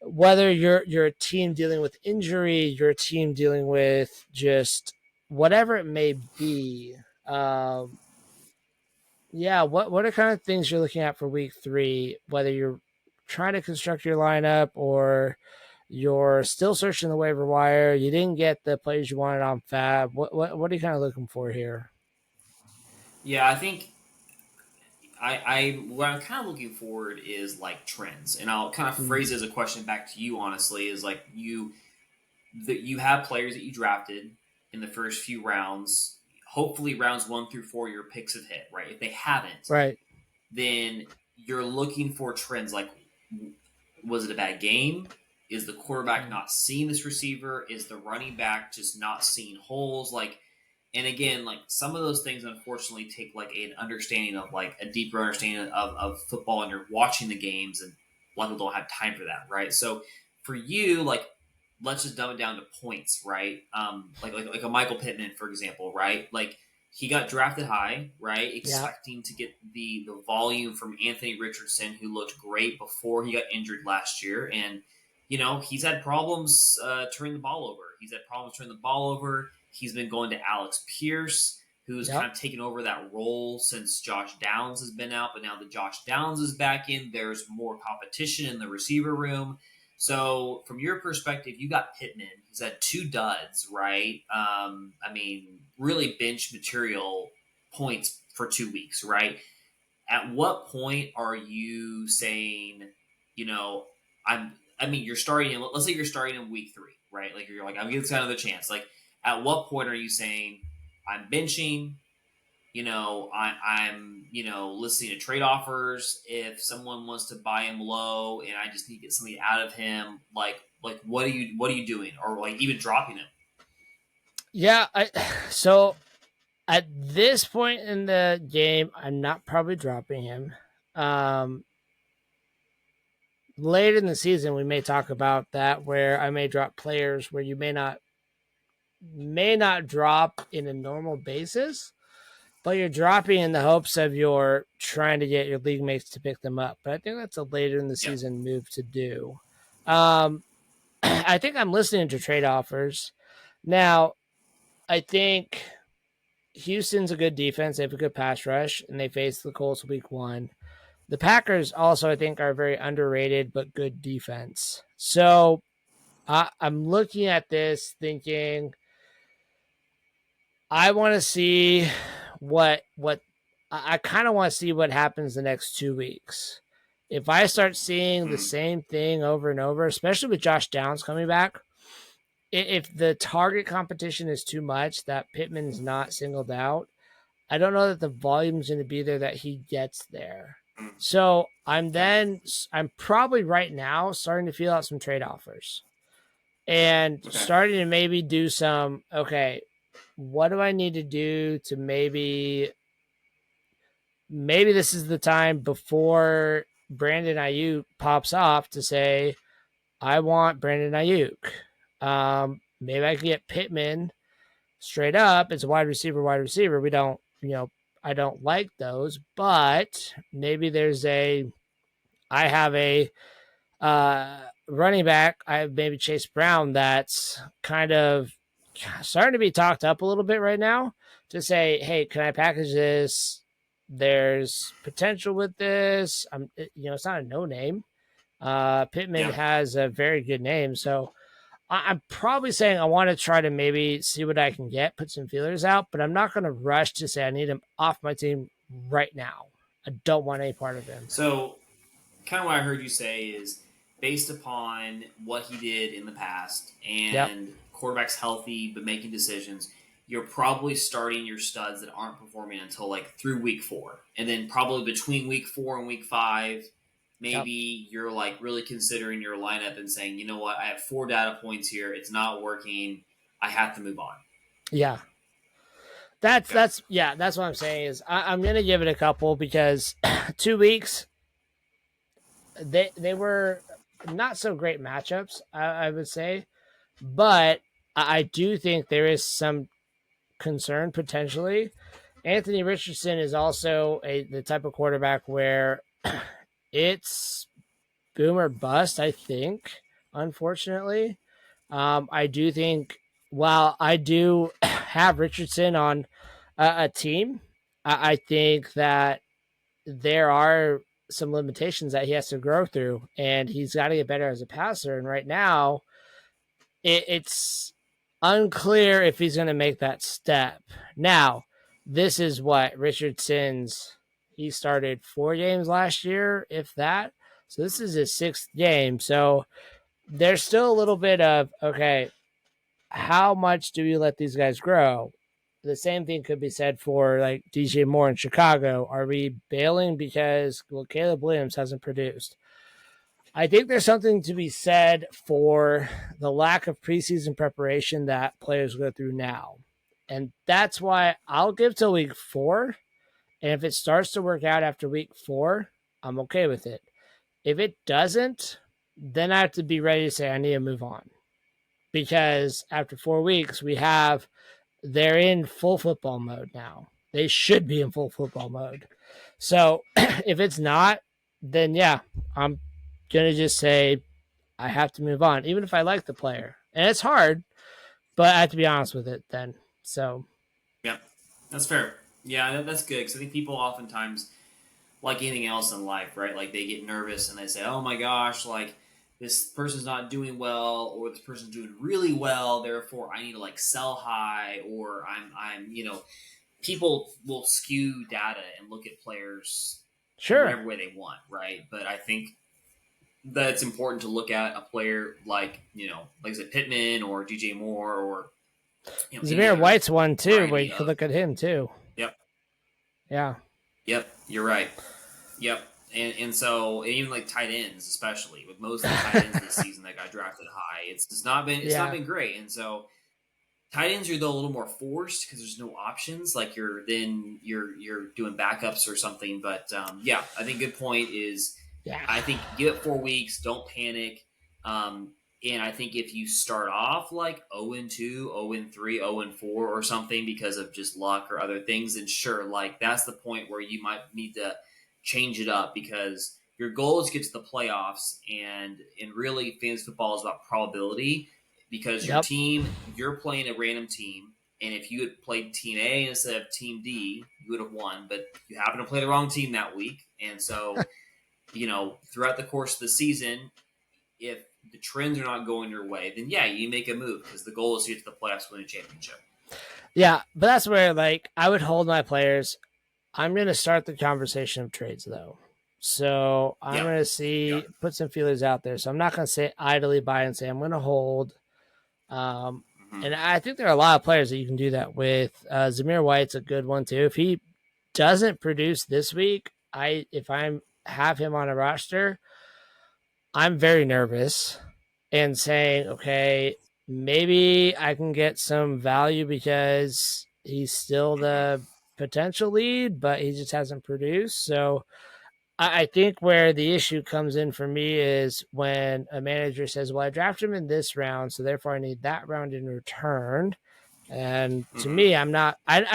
S1: whether you're a team dealing with injury, you're a team dealing with just whatever it may be. Um, yeah, what are kind of things you're looking at for week 3? Whether you're trying to construct your lineup or you're still searching the waiver wire, you didn't get the players you wanted on Fab. What are you kind of looking for here?
S2: Yeah, I think I what I'm kind of looking forward is like trends, and I'll kind of
S1: Mm,
S2: phrase it as a question back to you. Honestly, is like you have players that you drafted in the first few rounds. Hopefully, rounds 1 through 4, your picks have hit. Right. If they haven't,
S1: right.
S2: then you're looking for trends. Like, was it a bad game? Is the quarterback
S1: Mm,
S2: not seeing this receiver? Is the running back just not seeing holes? Like, and again, like some of those things unfortunately take like an understanding of like a deeper understanding of football, and you're watching the games, and a lot of people don't have time for that, right? So for you, like let's just dumb it down to points, right? Like a Michael Pittman, for example, right? Like he got drafted high, right?
S1: yeah.
S2: Expecting to get the volume from Anthony Richardson, who looked great before he got injured last year, and he's had problems turning the ball over. He's had problems turning the ball over. He's been going to Alex Pierce, who's
S1: Yep.
S2: kind of taken over that role since Josh Downs has been out, but now that Josh Downs is back in, there's more competition in the receiver room. So, from your perspective, you got Pittman. He's had 2 duds, right? I mean, really bench material points for 2 weeks, right? At what point are you saying, you know, I mean, you're starting in, let's say you're starting in week 3, right? Like, you're like, I'm giving this guy another chance. Like, at what point are you saying, I'm benching, I'm listening to trade offers if someone wants to buy him low and I just need to get something out of him, like what are you doing, or like even dropping him?
S1: Yeah. So at this point in the game, I'm not probably dropping him. Um, Later in the season, we may talk about that where I may drop players where you may not drop in a normal basis, but you're dropping in the hopes of you're trying to get your league mates to pick them up. But I think that's a later in the
S2: Yeah.
S1: season move to do. Um, I think I'm listening to trade offers. Now, I think Houston's a good defense. They have a good pass rush, and they face the Colts week 1. The Packers also, I think, are very underrated but good defense. So I'm looking at this thinking I want to see what I kind of want to see what happens the next 2 weeks. If I start seeing the
S2: Mm,
S1: same thing over and over, especially with Josh Downs coming back, if the target competition is too much, that Pittman's not singled out, I don't know that the volume's going to be there that he gets there.
S2: mm,
S1: So
S2: yeah.
S1: I'm probably right now starting to feel out some trade offers and
S2: Okay.
S1: starting to maybe do some, okay, what do I need to do to maybe this is the time before Brandon Ayuk pops off to say, I want Brandon Ayuk. Maybe I can get Pittman straight up. It's a wide receiver, wide receiver. We don't, I don't like those, but maybe I have a running back. I have maybe Chase Brown that's kind of starting to be talked up a little bit right now to say, hey, can I package this? There's potential with this. It's not a no name. Pittman
S2: Yeah.
S1: has a very good name, so I'm probably saying I want to try to maybe see what I can get, put some feelers out, but I'm not going to rush to say I need him off my team right now. I don't want any part of him.
S2: So, kind of what I heard you say is based upon what he did in the past
S1: Yep.
S2: and quarterback's healthy but making decisions, you're probably starting your studs that aren't performing until like through week 4. And then probably between week 4 and week 5,
S1: Yep.
S2: maybe you're like really considering your lineup and saying, you know what, I have 4 data points here. It's not working. I have to move on.
S1: Yeah. That's
S2: Okay.
S1: that's yeah, that's what I'm saying is I'm gonna give it a couple because 2 weeks they were not so great matchups, I would say, but I do think there is some concern potentially. Anthony Richardson is also the type of quarterback where it's boom or bust. I think, unfortunately, I do think while I do have Richardson on a team, I think that there are some limitations that he has to grow through, and he's got to get better as a passer. And right now, it's unclear if he's going to make that step. Now, this is what Richardson's. He started 4 games last year, if that. So this is his 6th game. So there's still a little bit of okay, how much do we let these guys grow? The same thing could be said for like DJ Moore in Chicago. Are we bailing because Caleb Williams hasn't produced? I think there's something to be said for the lack of preseason preparation that players go through now. And that's why I'll give till week 4. And if it starts to work out after week 4, I'm okay with it. If it doesn't, then I have to be ready to say I need to move on. Because after 4 weeks, they're in full football mode now. They should be in full football mode. So if it's not, then yeah, I'm gonna just say I have to move on, even if I like the player. And it's hard, but I have to be honest with it then. So
S2: Yep. That's fair. Yeah, that's good because I think people oftentimes, like anything else in life, right? Like they get nervous and they say, "Oh my gosh, like this person's not doing well, or this person's doing really well. Therefore, I need to like sell high, or I'm." People will skew data and look at players in
S1: Sure.
S2: whatever way they want, right? But I think that it's important to look at a player like like I said, Pittman or DJ Moore or any
S1: Zamir
S2: other
S1: White's one too, but
S2: variety
S1: you could
S2: of.
S1: look at him too.
S2: Yep,
S1: Yeah.
S2: yep, you're right. Yep. And so and even like tight ends, especially with most of the tight ends this season that got drafted high, it's not
S1: Yeah.
S2: been great. And so tight ends are though a little more forced because there's no options. Like you're doing backups or something. But yeah, I think good point is
S1: Yeah.
S2: I think give it 4 weeks. Don't panic. And I think if you start off like 0-2, 0-3, 0-4 or something because of just luck or other things, then sure, like that's the point where you might need to change it up because your goal is to get to the playoffs and really fantasy football is about probability because your
S1: Yep.
S2: team, you're playing a random team. And if you had played Team A instead of Team D, you would have won. But you happen to play the wrong team that week. And so, throughout the course of the season, if the trends are not going your way, then yeah, you make a move because the goal is to get to the playoffs, win a championship.
S1: Yeah. But that's where like I would hold my players. I'm gonna start the conversation of trades though. So I'm
S2: Yeah,
S1: gonna
S2: yeah,
S1: put some feelers out there. So I'm not gonna say idly buy and say I'm gonna hold. Um,
S2: hmm
S1: and I think there are a lot of players that you can do that with. Zamir White's a good one too. If he doesn't produce this week, if I'm have him on a roster, I'm very nervous and saying, okay, maybe I can get some value because he's still
S2: hmm
S1: the potential lead, but he just hasn't produced. So I think where the issue comes in for me is when a manager says, well, I drafted him in this round, so therefore I need that round in return. And to
S2: hmm
S1: me, I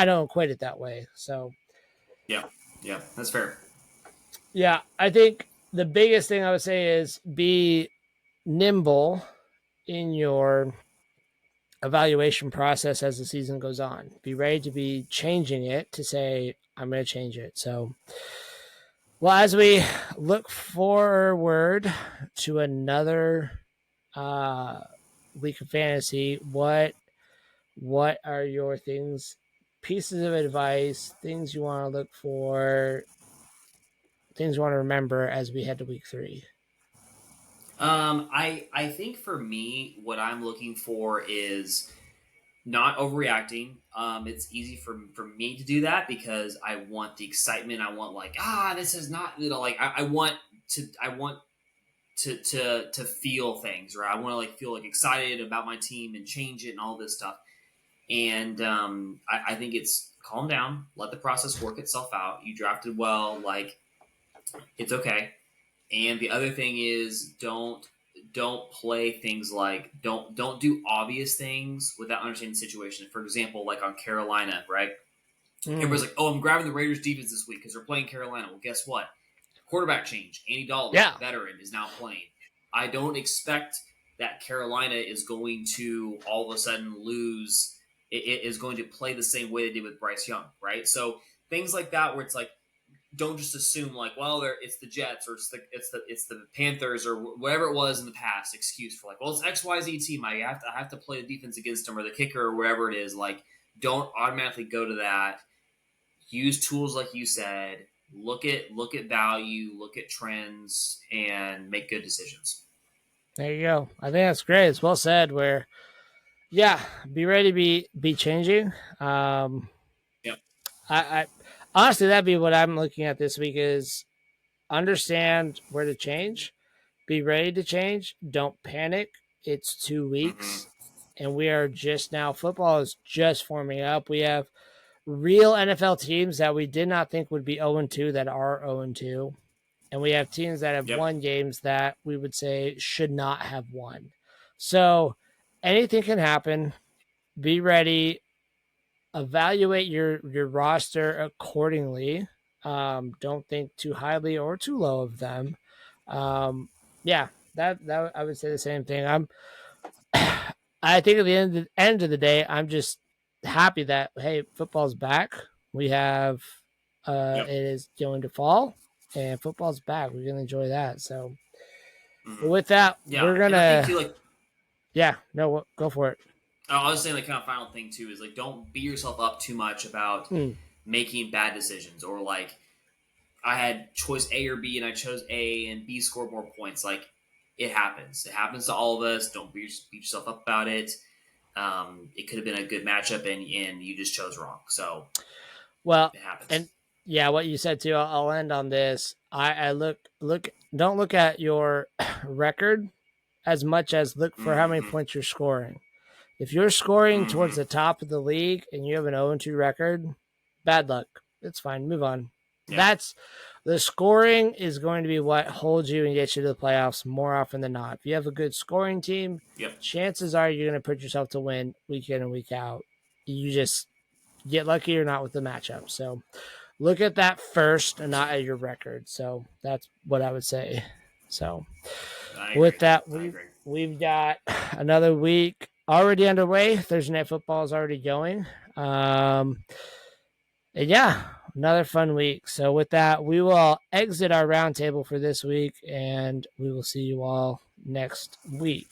S1: don't equate it that way. So
S2: yeah, yeah, that's fair.
S1: yeah, I think the biggest thing I would say is be nimble in your evaluation process as the season goes on. Be ready to be changing it to say, I'm going to change it. So, well, as we look forward to another uh, week of fantasy, what are your pieces of advice, things you want to look for, things you want to remember as we head to week 3?
S2: I think for me, what I'm looking for is not overreacting. It's easy for me to do that because I want the excitement. I want like this is not like I want to feel things, right? I want to like feel like excited about my team and change it and all this stuff. And I think it's calm down, let the process work itself out. You drafted well, like it's okay. And the other thing is don't play things like don't do obvious things without understanding the situation. For example, like on Carolina, right?
S1: Mm.
S2: Everybody's like, "Oh, I'm grabbing the Raiders defense this week because they're playing Carolina." Well, guess what? Quarterback change. Andy Dalton,
S1: Yeah.
S2: veteran, is now playing. I don't expect that Carolina is going to all of a sudden lose. It is going to play the same way they did with Bryce Young, right? So things like that, where it's like don't just assume like, well, it's the Jets or it's the Panthers or whatever it was in the past. Excuse for like, well, it's XYZ team. I have to play the defense against them or the kicker or whatever it is. Like, don't automatically go to that. Use tools like you said. Look at value. Look at trends and make good decisions.
S1: There you go. I think that's great. It's well said. Where yeah, be ready to be changing. Um,
S2: Yep.
S1: I honestly that'd be what I'm looking at this week is understand where to change, be ready to change. Don't panic. It's 2 weeks,
S2: Mm-hmm.
S1: and we are just now. Football is just forming up. We have real NFL teams that we did not think would be 0-2 that are 0-2, and we have teams that have
S2: Yep.
S1: won games that we would say should not have won. So anything can happen. Be ready. Evaluate your roster accordingly. Don't think too highly or too low of them. Um, yeah, that I would say the same thing. I think at the end of the day, I'm just happy that, hey, football's back. We have
S2: Yep.
S1: it is going to fall, and football's back. We're gonna enjoy that. So, but
S2: Hmm.
S1: with that,
S2: Yeah,
S1: we're
S2: and I think too,
S1: gonna
S2: like
S1: yeah, no, go for it.
S2: I was saying, like kind of final thing too is like don't beat yourself up too much about
S1: Mm.
S2: making bad decisions or like I had choice A or B and I chose A and B scored more points. Like it happens. It happens to all of us. Don't beat yourself up about it. It could have been a good matchup and you just chose wrong. So
S1: Well,
S2: it happens.
S1: and yeah, what you said too. I'll end on this. I look don't look at your record as much as look for how many
S2: Mm-hmm.
S1: points you're scoring. If you're scoring towards
S2: Mm-hmm.
S1: the top of the league and you have an 0-2 record, bad luck. It's fine. Move on.
S2: Yeah.
S1: That's the scoring is going to be what holds you and gets you to the playoffs more often than not. If you have a good scoring team,
S2: Yep.
S1: chances are you're going to put yourself to win week in and week out. You just get lucky or not with the matchup. So look at that first and not at your record. So that's what I would say. So
S2: I agree.
S1: with that,
S2: I agree.
S1: we've got another week already underway. Thursday night football is already going. And yeah, another fun week. So with that, we will exit our roundtable for this week, and we will see you all next week.